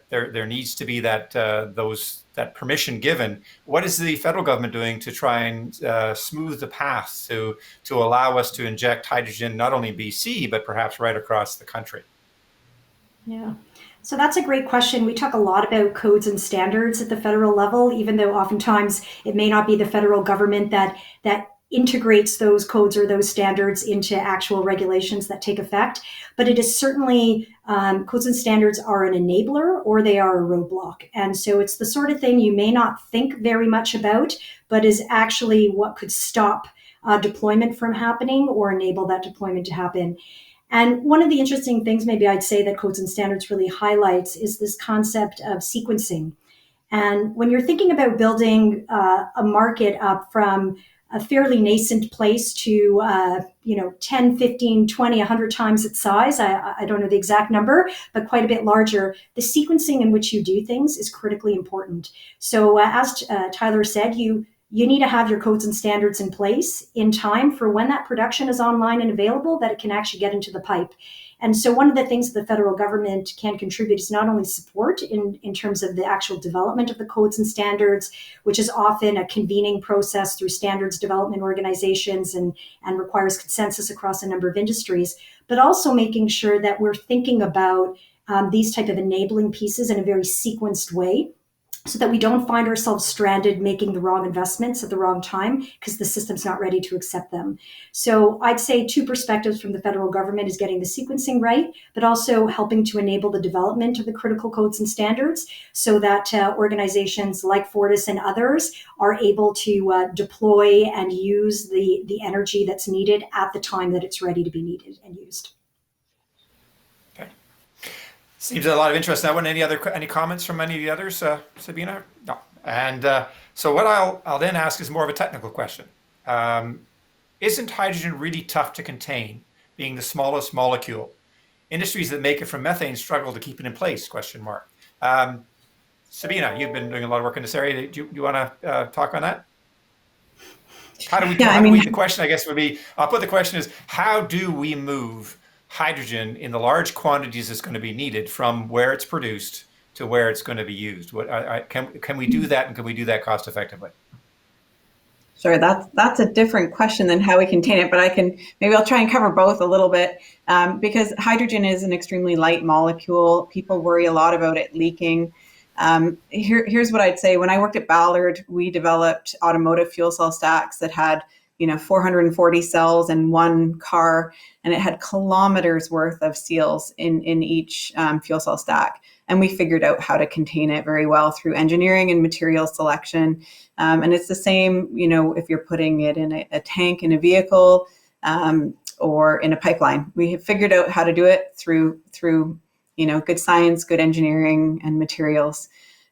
there needs to be that permission given. What is the federal government doing to try and smooth the path to allow us to inject hydrogen not only in BC but perhaps right across the country? Yeah. So that's a great question. We talk a lot about codes and standards at the federal level, even though oftentimes it may not be the federal government that integrates those codes or those standards into actual regulations that take effect. But it is certainly, codes and standards are an enabler or they are a roadblock. And so it's the sort of thing you may not think very much about, but is actually what could stop deployment from happening or enable that deployment to happen. And one of the interesting things maybe I'd say that codes and standards really highlights is this concept of sequencing. And when you're thinking about building a market up from a fairly nascent place to 10, 15, 20, 100 times its size, I don't know the exact number, but quite a bit larger, the sequencing in which you do things is critically important. So as Tyler said, you need to have your codes and standards in place in time for when that production is online and available, that it can actually get into the pipe. And so one of the things the federal government can contribute is not only support in terms of the actual development of the codes and standards, which is often a convening process through standards development organizations and requires consensus across a number of industries, but also making sure that we're thinking about these type of enabling pieces in a very sequenced way, so that we don't find ourselves stranded making the wrong investments at the wrong time because the system's not ready to accept them. So I'd say two perspectives from the federal government is getting the sequencing right, but also helping to enable the development of the critical codes and standards so that organizations like Fortis and others are able to deploy and use the energy that's needed at the time that it's ready to be needed and used. Seems a lot of interest. Now, any comments from any of the others, Sabina? No. And so what I'll then ask is more of a technical question. Isn't hydrogen really tough to contain, being the smallest molecule? Industries that make it from methane struggle to keep it in place, ? Sabina, you've been doing a lot of work in this area. Do you want to talk on that? The question, I guess, would be, I'll put the question is, how do we move hydrogen in the large quantities that's going to be needed from where it's produced to where it's going to be used? Can we do that, and can we do that cost effectively? Sure, that's a different question than how we contain it, but I'll try and cover both a little bit, because hydrogen is an extremely light molecule. People worry a lot about it leaking. Here's what I'd say. When I worked at Ballard, we developed automotive fuel cell stacks that had 440 cells in one car, and it had kilometers worth of seals in each fuel cell stack. And we figured out how to contain it very well through engineering and material selection. And it's the same, if you're putting it in a tank in a vehicle or in a pipeline. We have figured out how to do it through good science, good engineering, and materials.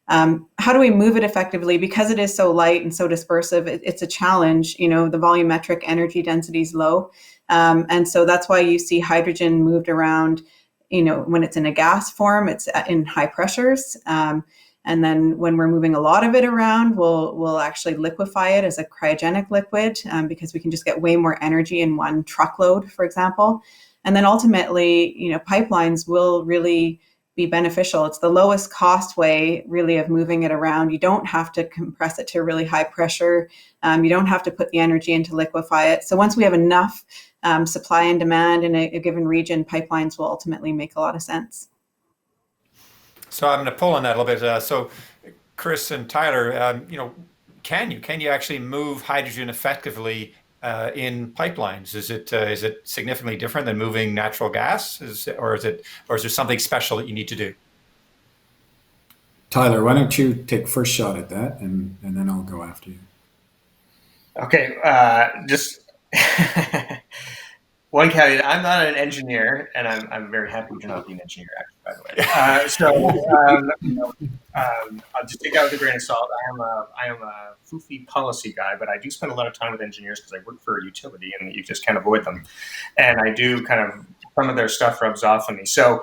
How do we move it effectively? Because it is so light and so dispersive, it's a challenge. The volumetric energy density is low. And so that's why you see hydrogen moved around, when it's in a gas form, it's in high pressures. And then when we're moving a lot of it around, we'll actually liquefy it as a cryogenic liquid, because we can just get way more energy in one truckload, for example. And then ultimately, pipelines will really be beneficial. It's the lowest cost way really of moving it around. You don't have to compress it to really high pressure. You don't have to put the energy in to liquefy it. So once we have enough supply and demand in a given region, pipelines will ultimately make a lot of sense. So I'm going to pull on that a little bit. So Chris and Tyler, can you actually move hydrogen effectively in pipelines? Is it significantly different than moving natural gas? Or is there something special that you need to do? Tyler, why don't you take first shot at that, and then I'll go after you. Okay, just one caveat. I'm not an engineer, and I'm very happy to not be an engineer, actually, by the way. I'll just take that with a grain of salt. I am a foofy policy guy, but I do spend a lot of time with engineers because I work for a utility and you just can't avoid them. And I do kind of, some of their stuff rubs off on me. So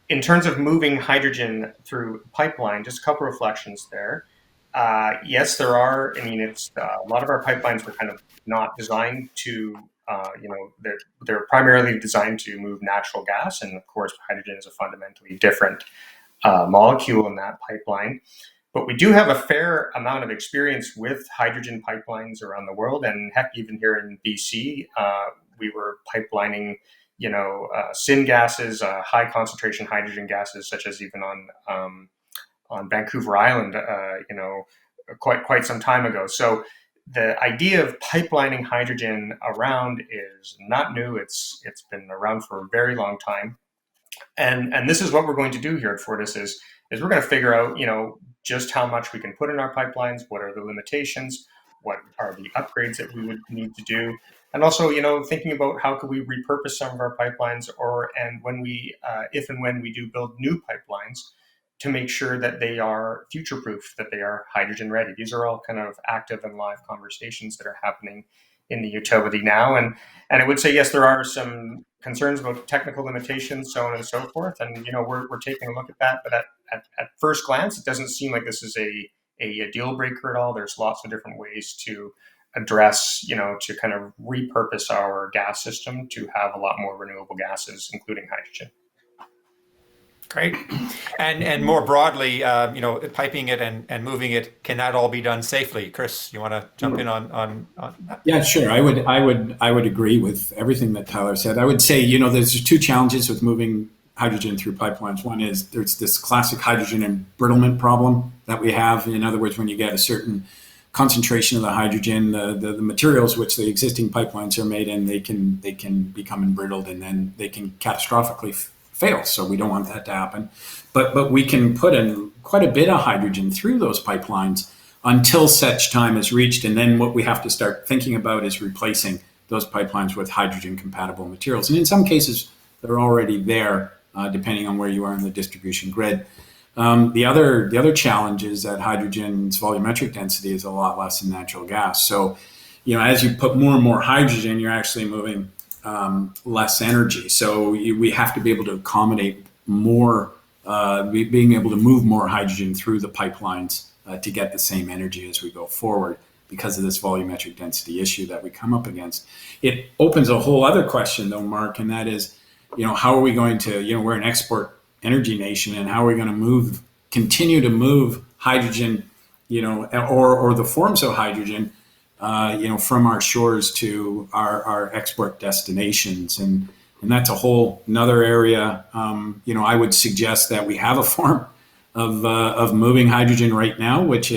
in terms of moving hydrogen through pipeline, just a couple reflections there. Yes, there are. I mean, it's a lot of our pipelines were kind of not designed to, they're primarily designed to move natural gas, and of course, hydrogen is a fundamentally different molecule in that pipeline. But we do have a fair amount of experience with hydrogen pipelines around the world, and heck, even here in BC, we were pipelining, syn gases, high concentration hydrogen gases, such as even on Vancouver Island, quite some time ago. So the idea of pipelining hydrogen around is not new. It's been around for a very long time, and this is what we're going to do here at Fortis is we're going to figure out just how much we can put in our pipelines, what are the limitations, what are the upgrades that we would need to do, and also thinking about how could we repurpose some of our pipelines, and when we if and when we do build new pipelines, to make sure that they are future-proof, that they are hydrogen-ready. These are all kind of active and live conversations that are happening in the utility now. And I would say, yes, there are some concerns about technical limitations, so on and so forth. And, we're taking a look at that. But at first glance, it doesn't seem like this is a deal breaker at all. There's lots of different ways to address, to kind of repurpose our gas system to have a lot more renewable gases, including hydrogen. Great. And more broadly, piping it and moving it, can that all be done safely? Chris, you want to jump in on that? Yeah, sure. I would agree with everything that Tyler said. I would say, there's two challenges with moving hydrogen through pipelines. One is there's this classic hydrogen embrittlement problem that we have. In other words, when you get a certain concentration of the hydrogen, the materials which the existing pipelines are made in, they can become embrittled, and then they can catastrophically fail. So we don't want that to happen. But we can put in quite a bit of hydrogen through those pipelines until such time is reached. And then what we have to start thinking about is replacing those pipelines with hydrogen compatible materials. And in some cases, they're already there, depending on where you are in the distribution grid. The other challenge is that hydrogen's volumetric density is a lot less than natural gas. So, as you put more and more hydrogen, you're actually moving less energy. So we have to be able to accommodate more, being able to move more hydrogen through the pipelines to get the same energy as we go forward because of this volumetric density issue that we come up against. It opens a whole other question though, Mark, and that is, how are we going to, we're an export energy nation, and how are we going to continue to move hydrogen, or the forms of hydrogen from our shores to our export destinations. And that's a whole another area. I would suggest that we have a form of moving hydrogen right now, which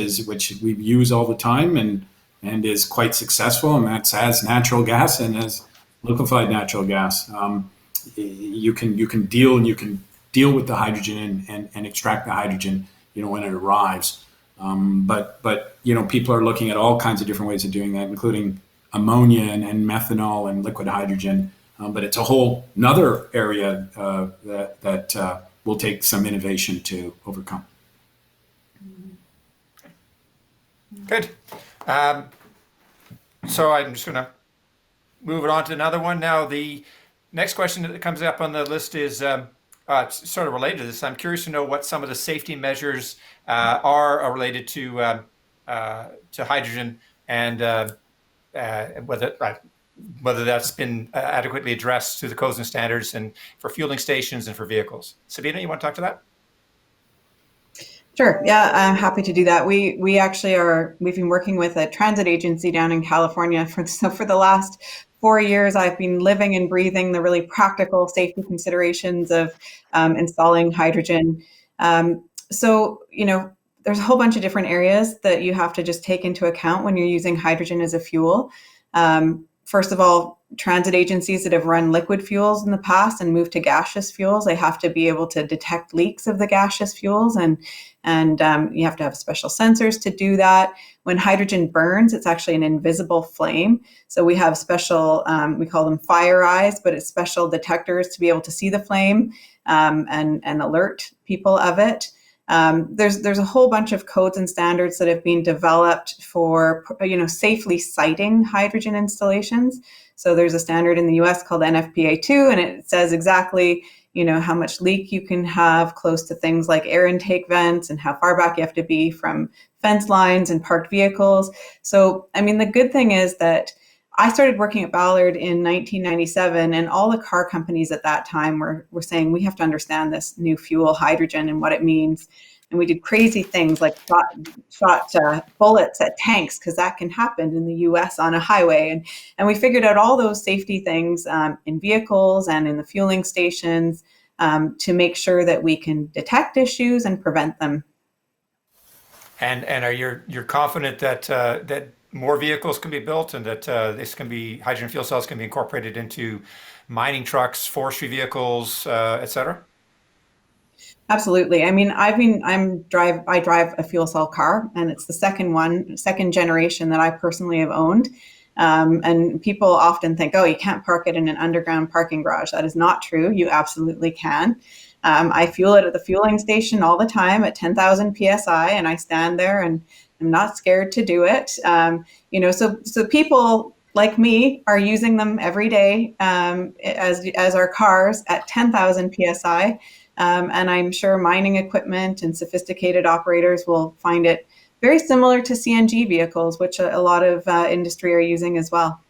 we use all the time and is quite successful, and that's as natural gas and as liquefied natural gas. You can deal with the hydrogen and extract the hydrogen, when it arrives. But people are looking at all kinds of different ways of doing that, including ammonia and methanol and liquid hydrogen. But it's a whole another area that will take some innovation to overcome. Good. So I'm just going to move it on to another one. Now, the next question that comes up on the list is sort of related to this. I'm curious to know what some of the safety measures are related to hydrogen, and whether that's been adequately addressed through the codes and standards and for fueling stations and for vehicles. Sabina, you want to talk to that? Sure. Yeah, I'm happy to do that. We actually we've been working with a transit agency down in California for the last 4 years. I've been living and breathing the really practical safety considerations of installing hydrogen. So, there's a whole bunch of different areas that you have to just take into account when you're using hydrogen as a fuel. First of all, transit agencies that have run liquid fuels in the past and moved to gaseous fuels, they have to be able to detect leaks of the gaseous fuels, and you have to have special sensors to do that. When hydrogen burns, it's actually an invisible flame. So we have special, we call them fire eyes, but it's special detectors to be able to see the flame and alert people of it. There's a whole bunch of codes and standards that have been developed for, safely siting hydrogen installations. So there's a standard in the US called NFPA2, and it says exactly, how much leak you can have close to things like air intake vents and how far back you have to be from fence lines and parked vehicles. So, the good thing is that I started working at Ballard in 1997, and all the car companies at that time were saying, we have to understand this new fuel, hydrogen, and what it means. And we did crazy things like shot bullets at tanks, because that can happen in the US on a highway. And we figured out all those safety things in vehicles and in the fueling stations to make sure that we can detect issues and prevent them. And are you're confident that more vehicles can be built, and that hydrogen fuel cells can be incorporated into mining trucks, forestry vehicles, et cetera? Absolutely. I drive a fuel cell car, and it's the second generation that I personally have owned. And people often think, oh, you can't park it in an underground parking garage. That is not true. You absolutely can. I fuel it at the fueling station all the time at 10,000 PSI, and I stand there and I'm not scared to do it. So people like me are using them every day as our cars at 10,000 PSI. And I'm sure mining equipment and sophisticated operators will find it very similar to CNG vehicles, which a lot of industry are using as well.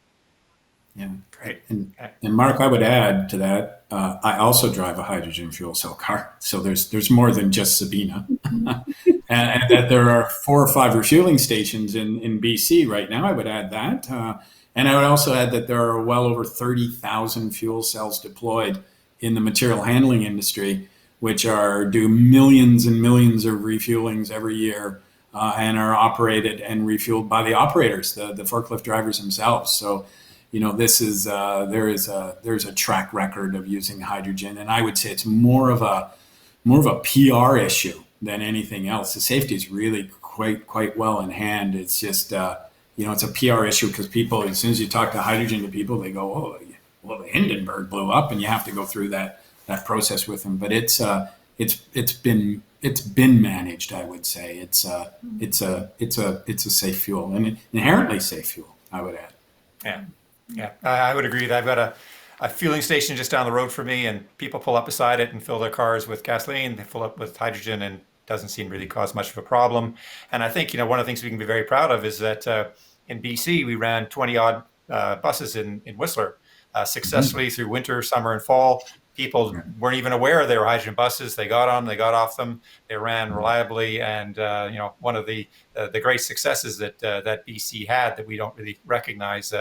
Yeah, great. And Mark, I would add to that, I also drive a hydrogen fuel cell car. So there's more than just Sabina. and that there are 4 or 5 refueling stations in BC right now. I would add that. And I would also add that there are well over 30,000 fuel cells deployed in the material handling industry, which do millions and millions of refuelings every year, and are operated and refueled by the operators, the forklift drivers themselves. So, this is there's a track record of using hydrogen, and I would say it's more of a PR issue than anything else. The safety is really quite well in hand. It's just it's a PR issue because people, as soon as you talk to hydrogen to people, they go, oh, well, the Hindenburg blew up, and you have to go through that process with them. But it's been managed. I would say it's a safe fuel, and inherently safe fuel, I would add. Yeah, I would agree. I've got a fueling station just down the road for me, and people pull up beside it and fill their cars with gasoline. They fill up with hydrogen, and doesn't seem really cause much of a problem. And I think one of the things we can be very proud of is that in BC we ran 20 odd buses in Whistler successfully through winter, summer, and fall. People weren't even aware they were hydrogen buses. They got on, they got off them, they ran reliably, and one of the great successes that BC had that we don't really recognize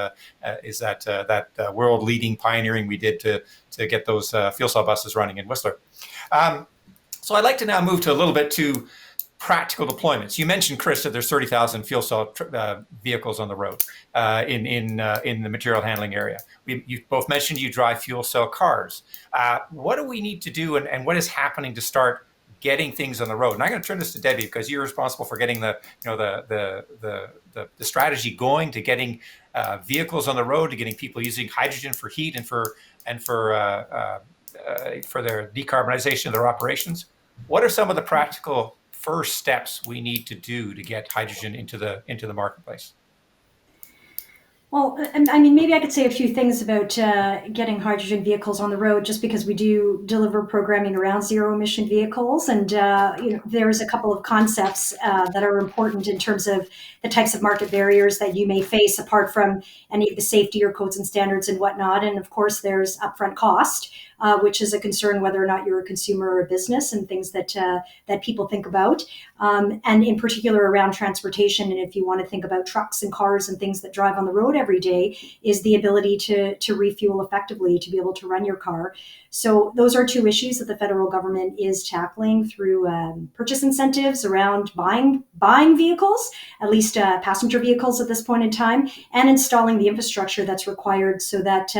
is that world-leading pioneering we did to get those fuel cell buses running in Whistler. So I'd like to now move to a little bit to practical deployments. You mentioned, Chris, that there's 30,000 fuel cell vehicles on the road in the material handling area. You both mentioned you drive fuel cell cars. What do we need to do, and what is happening to start getting things on the road? And I'm going to turn this to Debbie, because you're responsible for getting the strategy going, to getting vehicles on the road, to getting people using hydrogen for heat and for their decarbonization of their operations. What are some of the practical first steps we need to do to get hydrogen into the marketplace? Well, maybe I could say a few things about getting hydrogen vehicles on the road, just because we do deliver programming around zero emission vehicles. And, there's a couple of concepts that are important in terms of the types of market barriers that you may face, apart from any of the safety or codes and standards and whatnot. And of course, there's upfront cost. which is a concern whether or not you're a consumer or a business, and things that people think about, and in particular around transportation. And if you want to think about trucks and cars and things that drive on the road every day, is the ability to refuel effectively, to be able to run your car. So those are two issues that the federal government is tackling through purchase incentives around buying vehicles, at least passenger vehicles at this point in time, and installing the infrastructure that's required so that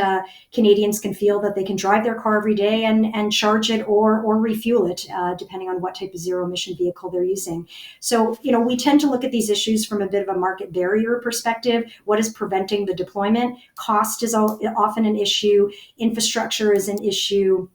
Canadians can feel that they can drive their car every day and charge it or refuel it, depending on what type of zero emission vehicle they're using. So, we tend to look at these issues from a bit of a market barrier perspective. What is preventing the deployment? Cost is often an issue. Infrastructure is an issue.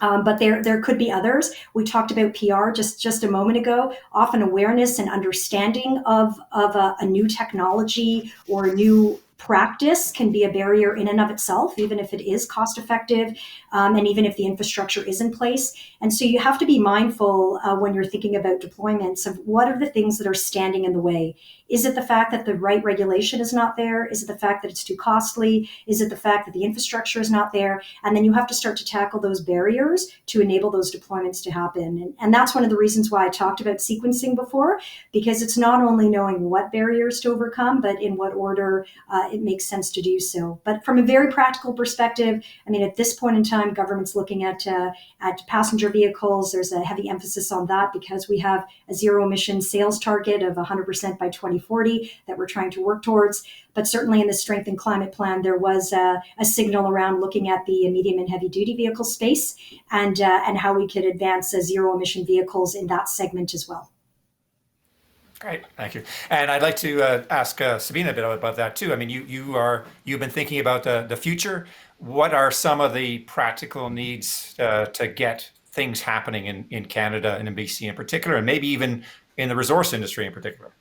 But there could be others. We talked about PR just a moment ago. Often awareness and understanding of a new technology or a new practice can be a barrier in and of itself, even if it is cost effective, and even if the infrastructure is in place. And so you have to be mindful when you're thinking about deployments of what are the things that are standing in the way. Is it the fact that the right regulation is not there? Is it the fact that it's too costly? Is it the fact that the infrastructure is not there? And then you have to start to tackle those barriers to enable those deployments to happen. And that's one of the reasons why I talked about sequencing before, because it's not only knowing what barriers to overcome, but in what order it makes sense to do so. But from a very practical perspective, at this point in time, government's looking at passenger vehicles. There's a heavy emphasis on that because we have a zero emission sales target of 100% by 2040 that we're trying to work towards. But certainly in the Strength and Climate Plan, there was a signal around looking at the medium and heavy duty vehicle space and how we could advance zero emission vehicles in that segment as well. Great, thank you. And I'd like to ask Sabina a bit about that too. You've been thinking about the future. What are some of the practical needs to get things happening in Canada and in BC in particular, and maybe even in the resource industry in particular?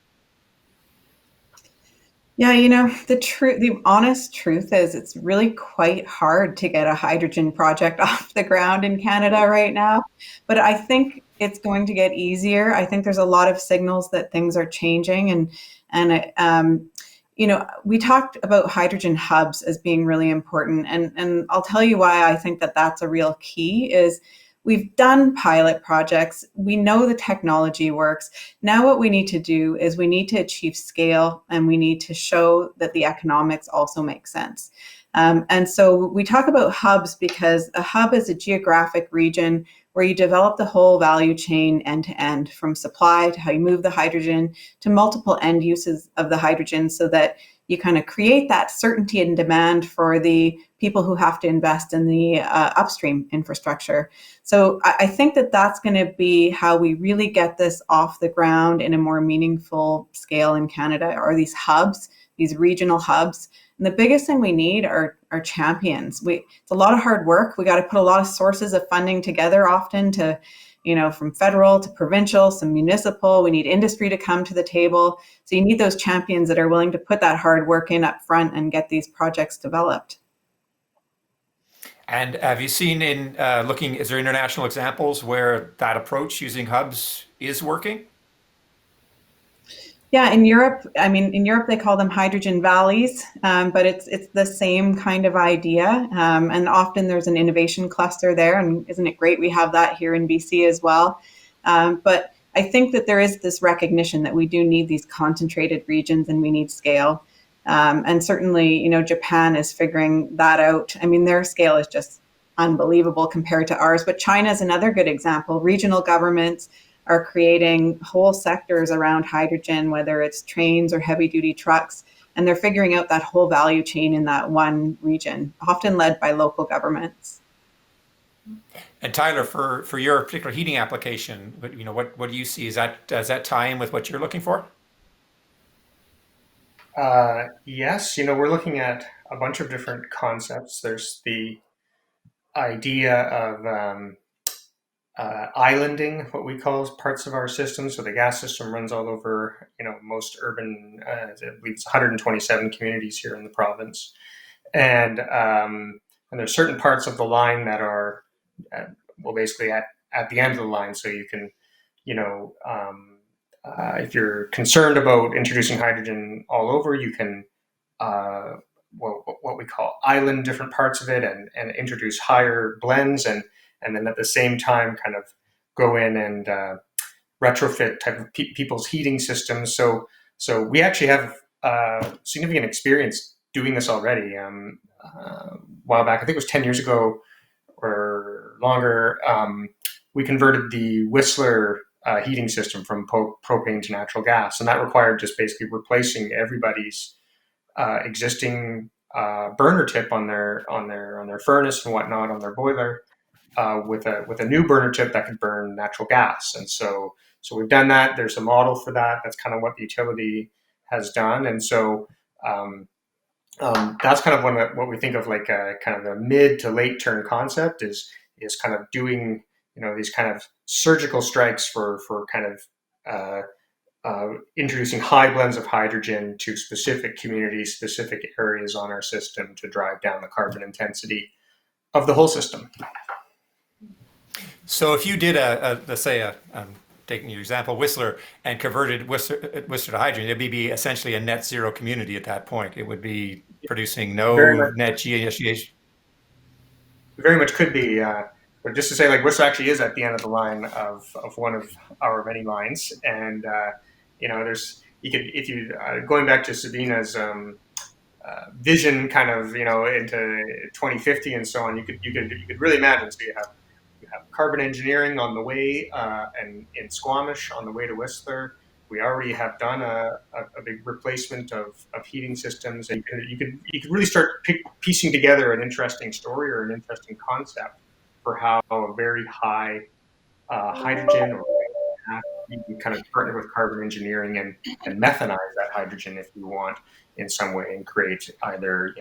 Yeah, the honest truth is it's really quite hard to get a hydrogen project off the ground in Canada right now. But I think it's going to get easier. I think there's a lot of signals that things are changing, and we talked about hydrogen hubs as being really important, and I'll tell you why I think that that's a real key is we've done pilot projects. We know the technology works. Now what we need to do is we need to achieve scale, and we need to show that the economics also make sense. And so we talk about hubs because a hub is a geographic region where you develop the whole value chain end to end, from supply to how you move the hydrogen to multiple end uses of the hydrogen, so that you kind of create that certainty and demand for the people who have to invest in the upstream infrastructure. So I think that that's going to be how we really get this off the ground in a more meaningful scale in Canada, are these hubs, these regional hubs. And the biggest thing we need are champions. It's a lot of hard work. We got to put a lot of sources of funding together often to, from federal to provincial, some municipal. We need industry to come to the table. So you need those champions that are willing to put that hard work in up front and get these projects developed. And have you seen is there international examples where that approach using hubs is working? Yeah, in Europe, they call them hydrogen valleys, but it's the same kind of idea. And often there's an innovation cluster there. And isn't it great we have that here in BC as well? But I think that there is this recognition that we do need these concentrated regions and we need scale. And certainly, Japan is figuring that out. Their scale is just unbelievable compared to ours. But China is another good example. Regional governments are creating whole sectors around hydrogen, whether it's trains or heavy duty trucks, and they're figuring out that whole value chain in that one region, often led by local governments. And Tyler, for your particular heating application, what do you see? Does that tie in with what you're looking for? Yes, we're looking at a bunch of different concepts. There's the idea of islanding, what we call parts of our system. So the gas system runs all over, most urban, I believe it's 127 communities here in the province. And there's certain parts of the line that are, basically at the end of the line. So you can, if you're concerned about introducing hydrogen all over, you can what we call island different parts of it, and introduce higher blends, and then at the same time kind of go in and retrofit type of people's heating systems. So we actually have significant experience doing this already. A while back, I think it was 10 years ago or longer, we converted the Whistler heating system from propane to natural gas, and that required just basically replacing everybody's existing burner tip on their furnace and whatnot, on their boiler, with a new burner tip that could burn natural gas. And so we've done that. There's a model for that. That's kind of what the utility has done. And so that's kind of what we think of like a kind of a mid to late term concept is kind of doing, these kind of surgical strikes for kind of introducing high blends of hydrogen to specific communities, specific areas on our system to drive down the carbon intensity of the whole system. So if you did let's say taking your example, Whistler, and converted Whistler to hydrogen, it would be essentially a net zero community at that point. It would be producing no net GHG. Very much could be. But just to say, like, Whistler actually is at the end of the line of one of our many lines, and there's if you going back to Sabina's vision, kind of into 2050 and so on, you could really imagine. So you have carbon engineering on the way, and in Squamish on the way to Whistler. We already have done a big replacement of heating systems, and you could really start piecing together an interesting story or an interesting concept for how a very high hydrogen or you can kind of partner with carbon engineering and methanize that hydrogen if you want in some way, and create either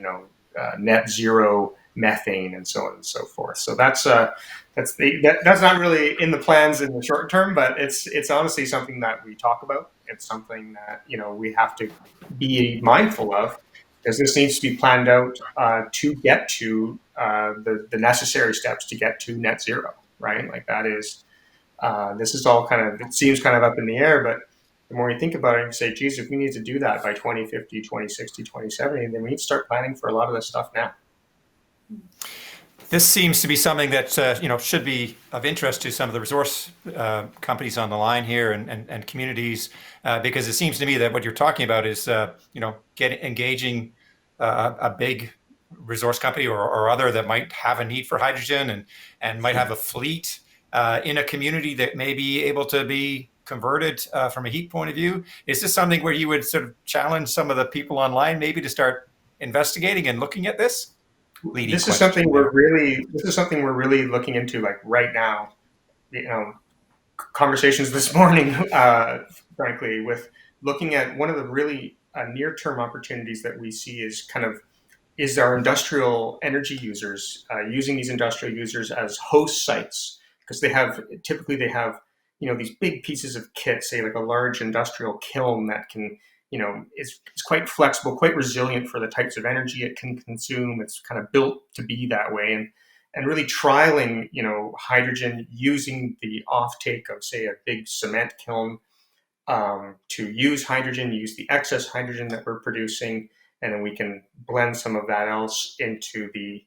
net zero methane and so on and so forth. So that's not really in the plans in the short term, but it's honestly something that we talk about. It's something that we have to be mindful of, because this needs to be planned out to get to the necessary steps to get to net zero, right? Like that is this is all kind of, it seems kind of up in the air, but the more you think about it, you say, geez, if we need to do that by 2050, 2060, 2070, then we need to start planning for a lot of this stuff now. This seems to be something that should be of interest to some of the resource companies on the line here and communities, because it seems to me that what you're talking about is engaging a big resource company or other that might have a need for hydrogen and might have a fleet in a community that may be able to be converted from a heat point of view. Is this something where you would sort of challenge some of the people online maybe to start investigating and looking at this? This is something we're really looking into, like right now. Conversations this morning, frankly, with looking at one of the really near-term opportunities that we see is our industrial energy users, using these industrial users as host sites, because they have these big pieces of kit, say like a large industrial kiln that can is quite flexible, quite resilient for the types of energy it can consume. It's kind of built to be that way, and really trialing hydrogen using the offtake of, say, a big cement kiln to use hydrogen, use the excess hydrogen that we're producing, and then we can blend some of that else into the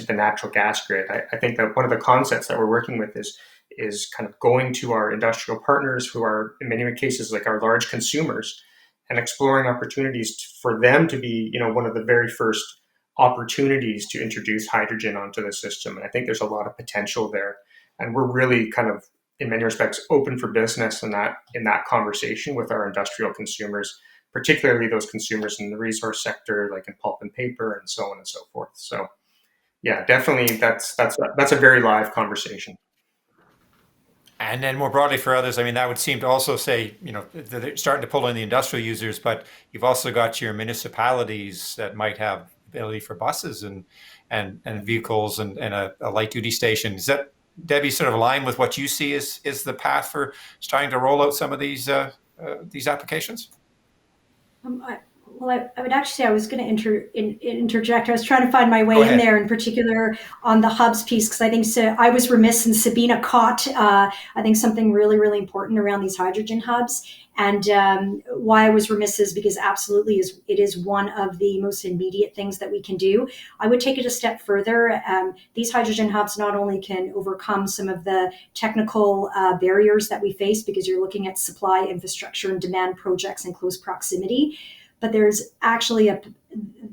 natural gas grid. I think that one of the concepts that we're working with is kind of going to our industrial partners, who are in many cases like our large consumers, and exploring opportunities for them to be one of the very first opportunities to introduce hydrogen onto the system. And I think there's a lot of potential there, and we're really kind of in many respects open for business in that conversation with our industrial consumers, particularly those consumers in the resource sector, like in pulp and paper and so on and so forth. So yeah, definitely that's a very live conversation. And then more broadly for others, I mean, that would seem to also say, that they're starting to pull in the industrial users, but you've also got your municipalities that might have ability for buses and vehicles and a light duty station. Is that, Debbie, sort of aligned with what you see is the path for starting to roll out some of these applications? Well, I would actually say I was going to interject. I was trying to find my way in there, in particular on the hubs piece, because I think I was remiss, and Sabina caught, I think, something really, really important around these hydrogen hubs. And why I was remiss is because absolutely it is one of the most immediate things that we can do. I would take it a step further. These hydrogen hubs not only can overcome some of the technical barriers that we face, because you're looking at supply, infrastructure, and demand projects in close proximity, but there's actually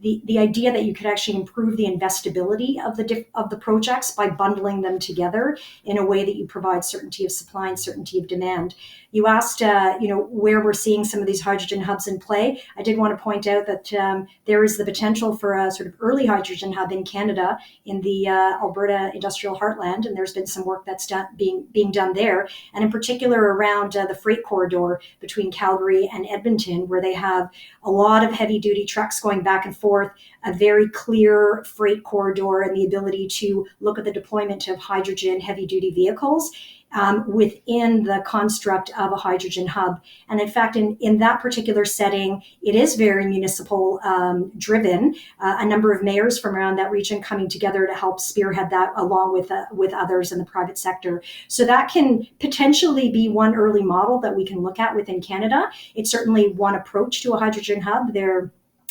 the idea that you could actually improve the investability of the projects by bundling them together in a way that you provide certainty of supply and certainty of demand. You asked, where we're seeing some of these hydrogen hubs in play. I did want to point out that there is the potential for a sort of early hydrogen hub in Canada in the Alberta industrial heartland, and there's been some work that's being done there, and in particular around the freight corridor between Calgary and Edmonton, where they have a lot of heavy-duty trucks going back and forth, a very clear freight corridor, and the ability to look at the deployment of hydrogen heavy-duty vehicles within the construct of a hydrogen hub. And in fact, in that particular setting, it is very municipal driven. A number of mayors from around that region coming together to help spearhead that, along with others in the private sector. So that can potentially be one early model that we can look at within Canada. It's certainly one approach to a hydrogen hub.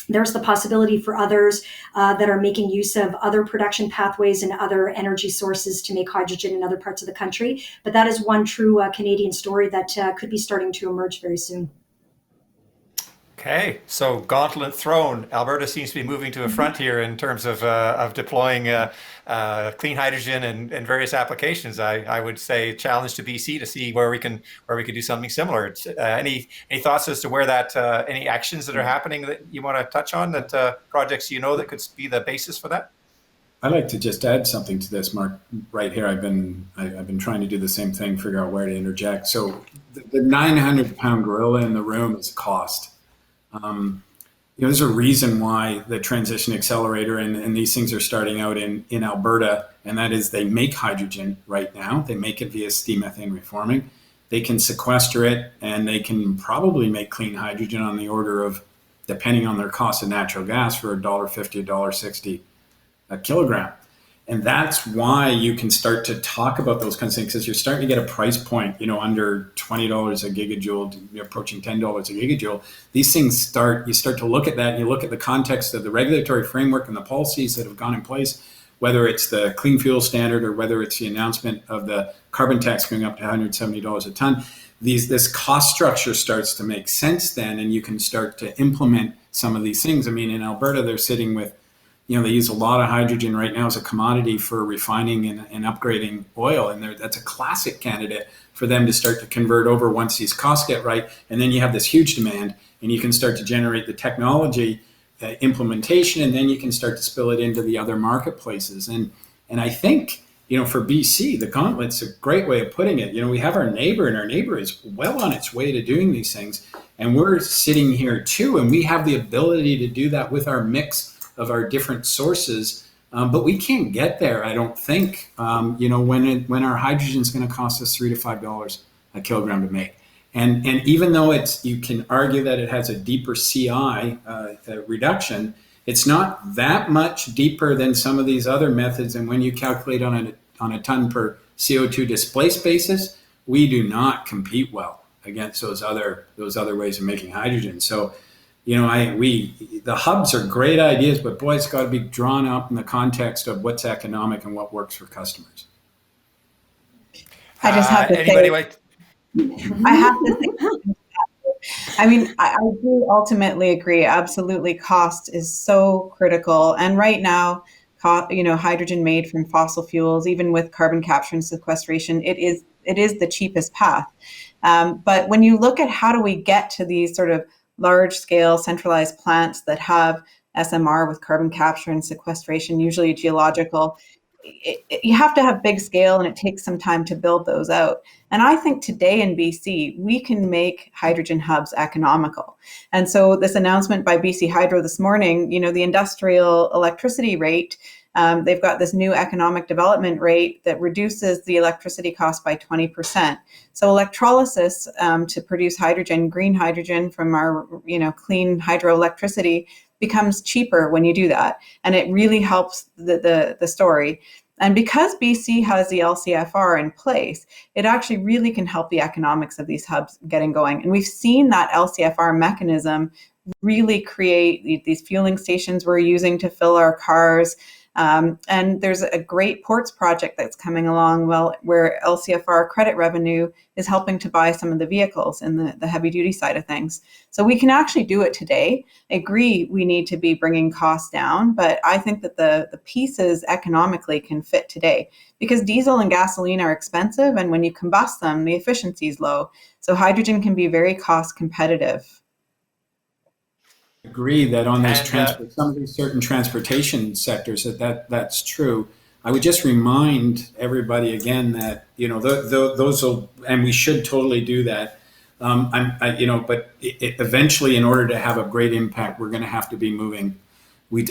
There's the possibility for others that are making use of other production pathways and other energy sources to make hydrogen in other parts of the country. But that is one true Canadian story that could be starting to emerge very soon. Okay, so gauntlet thrown. Alberta seems to be moving to a front here in terms of deploying clean hydrogen and various applications. I would say challenge to BC to see where we can do something similar. Any thoughts as to where that any actions that are happening that you want to touch on, that projects that could be the basis for that? I'd like to just add something to this, Mark. Right here, I've been trying to do the same thing, figure out where to interject. So the 900-pound gorilla in the room is cost. There's a reason why the Transition Accelerator and these things are starting out in Alberta, and that is they make hydrogen right now. They make it via steam methane reforming. They can sequester it, and they can probably make clean hydrogen on the order of, depending on their cost of natural gas, for $1.50, $1.60 a kilogram. And that's why you can start to talk about those kinds of things, because you're starting to get a price point, under $20 a gigajoule, approaching $10 a gigajoule. These things you start to look at that, and you look at the context of the regulatory framework and the policies that have gone in place, whether it's the clean fuel standard or whether it's the announcement of the carbon tax going up to $170 a ton. This cost structure starts to make sense then, and you can start to implement some of these things. I mean, in Alberta, they're sitting with, they use a lot of hydrogen right now as a commodity for refining and upgrading oil. And that's a classic candidate for them to start to convert over once these costs get right. And then you have this huge demand, and you can start to generate the technology implementation, and then you can start to spill it into the other marketplaces. And I think, for BC, the gauntlet's a great way of putting it. We have our neighbor, and our neighbor is well on its way to doing these things. And we're sitting here too, and we have the ability to do that with our mix of our different sources, but we can't get there, I don't think, when our hydrogen is going to cost us $3 to $5 a kilogram to make. And even though you can argue that it has a deeper CI reduction, it's not that much deeper than some of these other methods. And when you calculate on a ton per CO2 displaced basis, we do not compete well against those other ways of making hydrogen. So, the hubs are great ideas, but boy, it's got to be drawn up in the context of what's economic and what works for customers. I just have to anybody say, I have to say, I do ultimately agree. Absolutely, cost is so critical, and right now, hydrogen made from fossil fuels, even with carbon capture and sequestration, it is the cheapest path. But when you look at how do we get to these sort of large-scale centralized plants that have SMR with carbon capture and sequestration, usually geological, you have to have big scale, and it takes some time to build those out. And I think today in BC, we can make hydrogen hubs economical. And so this announcement by BC Hydro this morning, the industrial electricity rate they've got this new economic development rate that reduces the electricity cost by 20%. So electrolysis to produce hydrogen, green hydrogen from our clean hydroelectricity becomes cheaper when you do that. And it really helps the story. And because BC has the LCFR in place, it actually really can help the economics of these hubs getting going. And we've seen that LCFR mechanism really create these fueling stations we're using to fill our cars. And there's a great ports project that's coming along where LCFR credit revenue is helping to buy some of the vehicles in the heavy duty side of things. So we can actually do it today. I agree we need to be bringing costs down, but I think that the pieces economically can fit today because diesel and gasoline are expensive, and when you combust them, the efficiency is low. So hydrogen can be very cost competitive. Agree that on these some of these certain transportation sectors that's true. I would just remind everybody again that those will, and we should totally do that. But eventually, in order to have a great impact, we're going to have to be moving.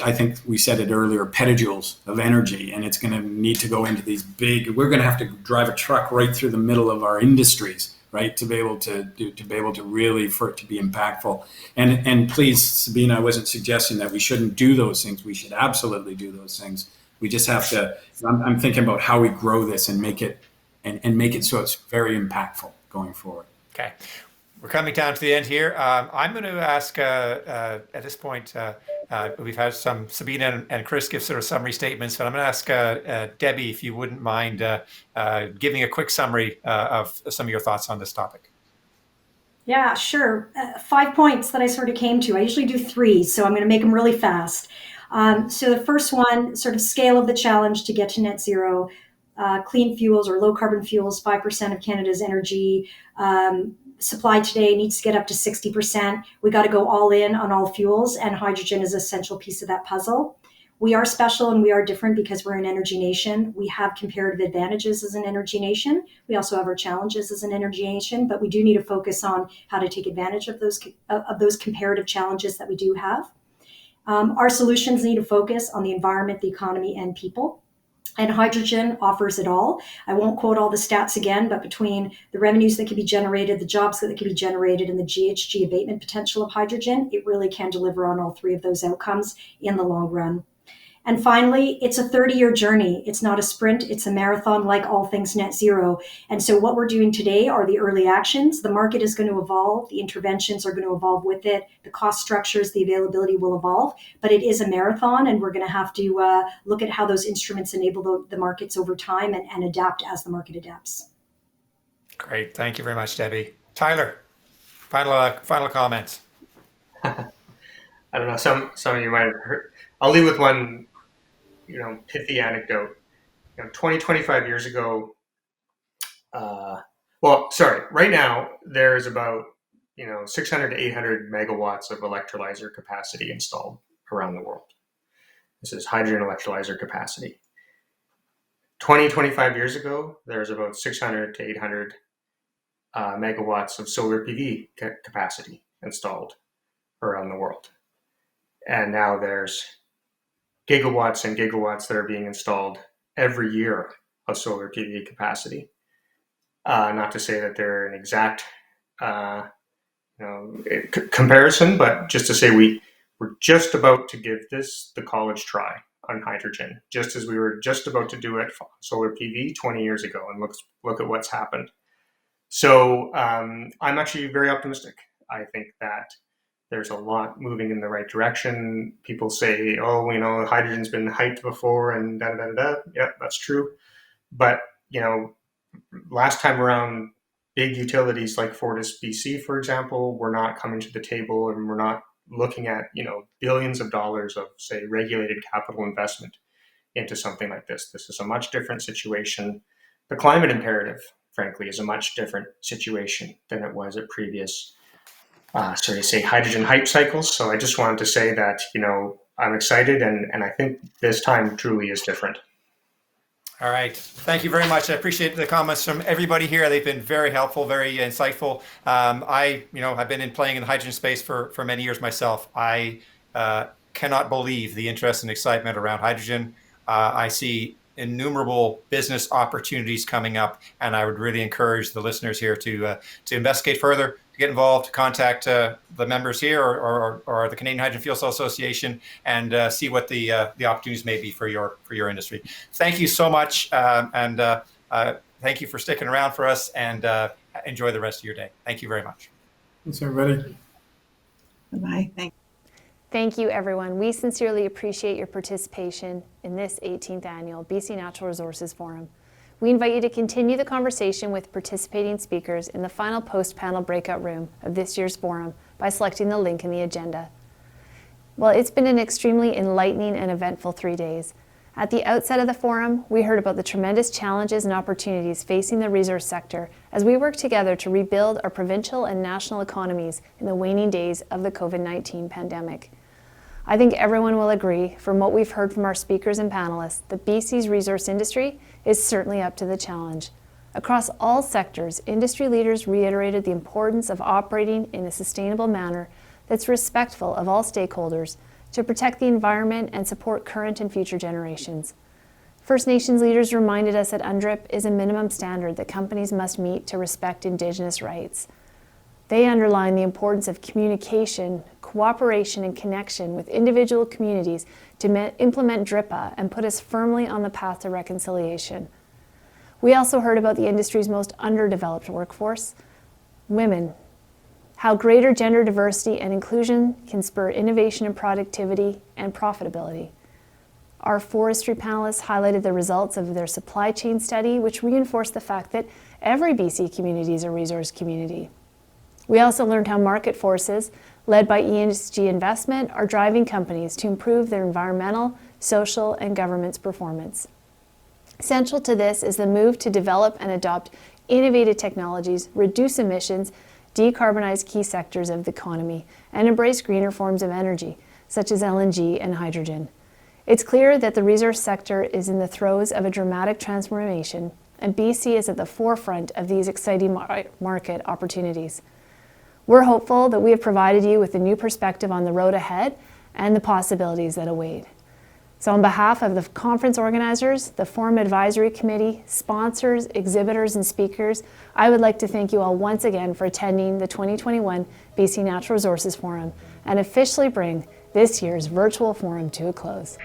I think we said it earlier, petajoules of energy, and it's going to need to go into these big. We're going to have to drive a truck right through the middle of our industries, right, to be able to really, for it to be impactful. And please, Sabina, I wasn't suggesting that we shouldn't do those things. We should absolutely do those things. We just have to. I'm thinking about how we grow this and make it so it's very impactful going forward. Okay, we're coming down to the end here. I'm going to ask at this point. We've had some Sabina and Chris give sort of summary statements, but I'm going to ask Debbie if you wouldn't mind giving a quick summary of some of your thoughts on this topic. Yeah, sure. 5 points that I sort of came to. I usually do 3, so I'm going to make them really fast. So the first one, sort of scale of the challenge to get to net zero. Clean fuels or low carbon fuels, 5% of Canada's energy supply today needs to get up to 60%. We got to go all in on all fuels, and hydrogen is an essential piece of that puzzle. We are special and we are different because we're an energy nation. We have comparative advantages as an energy nation. We also have our challenges as an energy nation, but we do need to focus on how to take advantage of those comparative challenges that we do have. Our solutions need to focus on the environment, the economy, and people. And hydrogen offers it all. I won't quote all the stats again, but between the revenues that can be generated, the jobs that can be generated, and the GHG abatement potential of hydrogen, it really can deliver on all 3 of those outcomes in the long run. And finally, it's a 30-year journey. It's not a sprint, it's a marathon, like all things net zero. And so what we're doing today are the early actions. The market is going to evolve. The interventions are going to evolve with it. The cost structures, the availability will evolve. But it is a marathon, and we're going to have to look at how those instruments enable the markets over time and adapt as the market adapts. Great. Thank you very much, Debbie. Tyler, final comments. I don't know. Some of you might have heard. I'll leave with one, pithy anecdote. 25 years ago, right now there's about 600 to 800 megawatts of electrolyzer capacity installed around the world. This is hydrogen electrolyzer capacity. 25 years ago, there's about 600 to 800 megawatts of solar PV capacity installed around the world. And now there's gigawatts and gigawatts that are being installed every year of solar PV capacity. Not to say that they're an exact comparison, but just to say we're just about to give this the college try on hydrogen, just as we were just about to do it for solar PV 20 years ago, and look at what's happened. So I'm actually very optimistic. I think that there's a lot moving in the right direction. People say, hydrogen's been hyped before and da-da-da-da. Yeah, that's true. But, last time around, big utilities like FortisBC, for example, were not coming to the table, and we're not looking at, billions of dollars of, say, regulated capital investment into something like this. This is a much different situation. The climate imperative, frankly, is a much different situation than it was at previous hydrogen hype cycles. So I just wanted to say that, I'm excited, and I think this time truly is different. All right. Thank you very much. I appreciate the comments from everybody here. They've been very helpful, very insightful. I've been playing in the hydrogen space for many years myself. I cannot believe the interest and excitement around hydrogen. I see innumerable business opportunities coming up, and I would really encourage the listeners here to investigate further, to get involved, to contact the members here or the Canadian Hydrogen Fuel Cell Association, and see what the opportunities may be for your industry. Thank you so much, and thank you for sticking around for us, and enjoy the rest of your day. Thank you very much. Thanks, everybody. Bye. Thanks. Thank you, everyone. We sincerely appreciate your participation in this 18th annual BC Natural Resources Forum. We invite you to continue the conversation with participating speakers in the final post-panel breakout room of this year's forum by selecting the link in the agenda. Well, it's been an extremely enlightening and eventful 3 days. At the outset of the forum, we heard about the tremendous challenges and opportunities facing the resource sector as we work together to rebuild our provincial and national economies in the waning days of the COVID-19 pandemic. I think everyone will agree, from what we've heard from our speakers and panelists, that BC's resource industry is certainly up to the challenge. Across all sectors, industry leaders reiterated the importance of operating in a sustainable manner that's respectful of all stakeholders to protect the environment and support current and future generations. First Nations leaders reminded us that UNDRIP is a minimum standard that companies must meet to respect Indigenous rights. They underline the importance of communication, cooperation, and connection with individual communities to implement DRIPA and put us firmly on the path to reconciliation. We also heard about the industry's most underdeveloped workforce, women, how greater gender diversity and inclusion can spur innovation and productivity and profitability. Our forestry panelists highlighted the results of their supply chain study, which reinforced the fact that every BC community is a resource community. We also learned how market forces, led by ESG investment, are driving companies to improve their environmental, social, and governance performance. Central to this is the move to develop and adopt innovative technologies, reduce emissions, decarbonize key sectors of the economy, and embrace greener forms of energy, such as LNG and hydrogen. It's clear that the resource sector is in the throes of a dramatic transformation, and BC is at the forefront of these exciting market opportunities. We're hopeful that we have provided you with a new perspective on the road ahead and the possibilities that await. So on behalf of the conference organizers, the Forum Advisory Committee, sponsors, exhibitors, and speakers, I would like to thank you all once again for attending the 2021 BC Natural Resources Forum and officially bring this year's virtual forum to a close.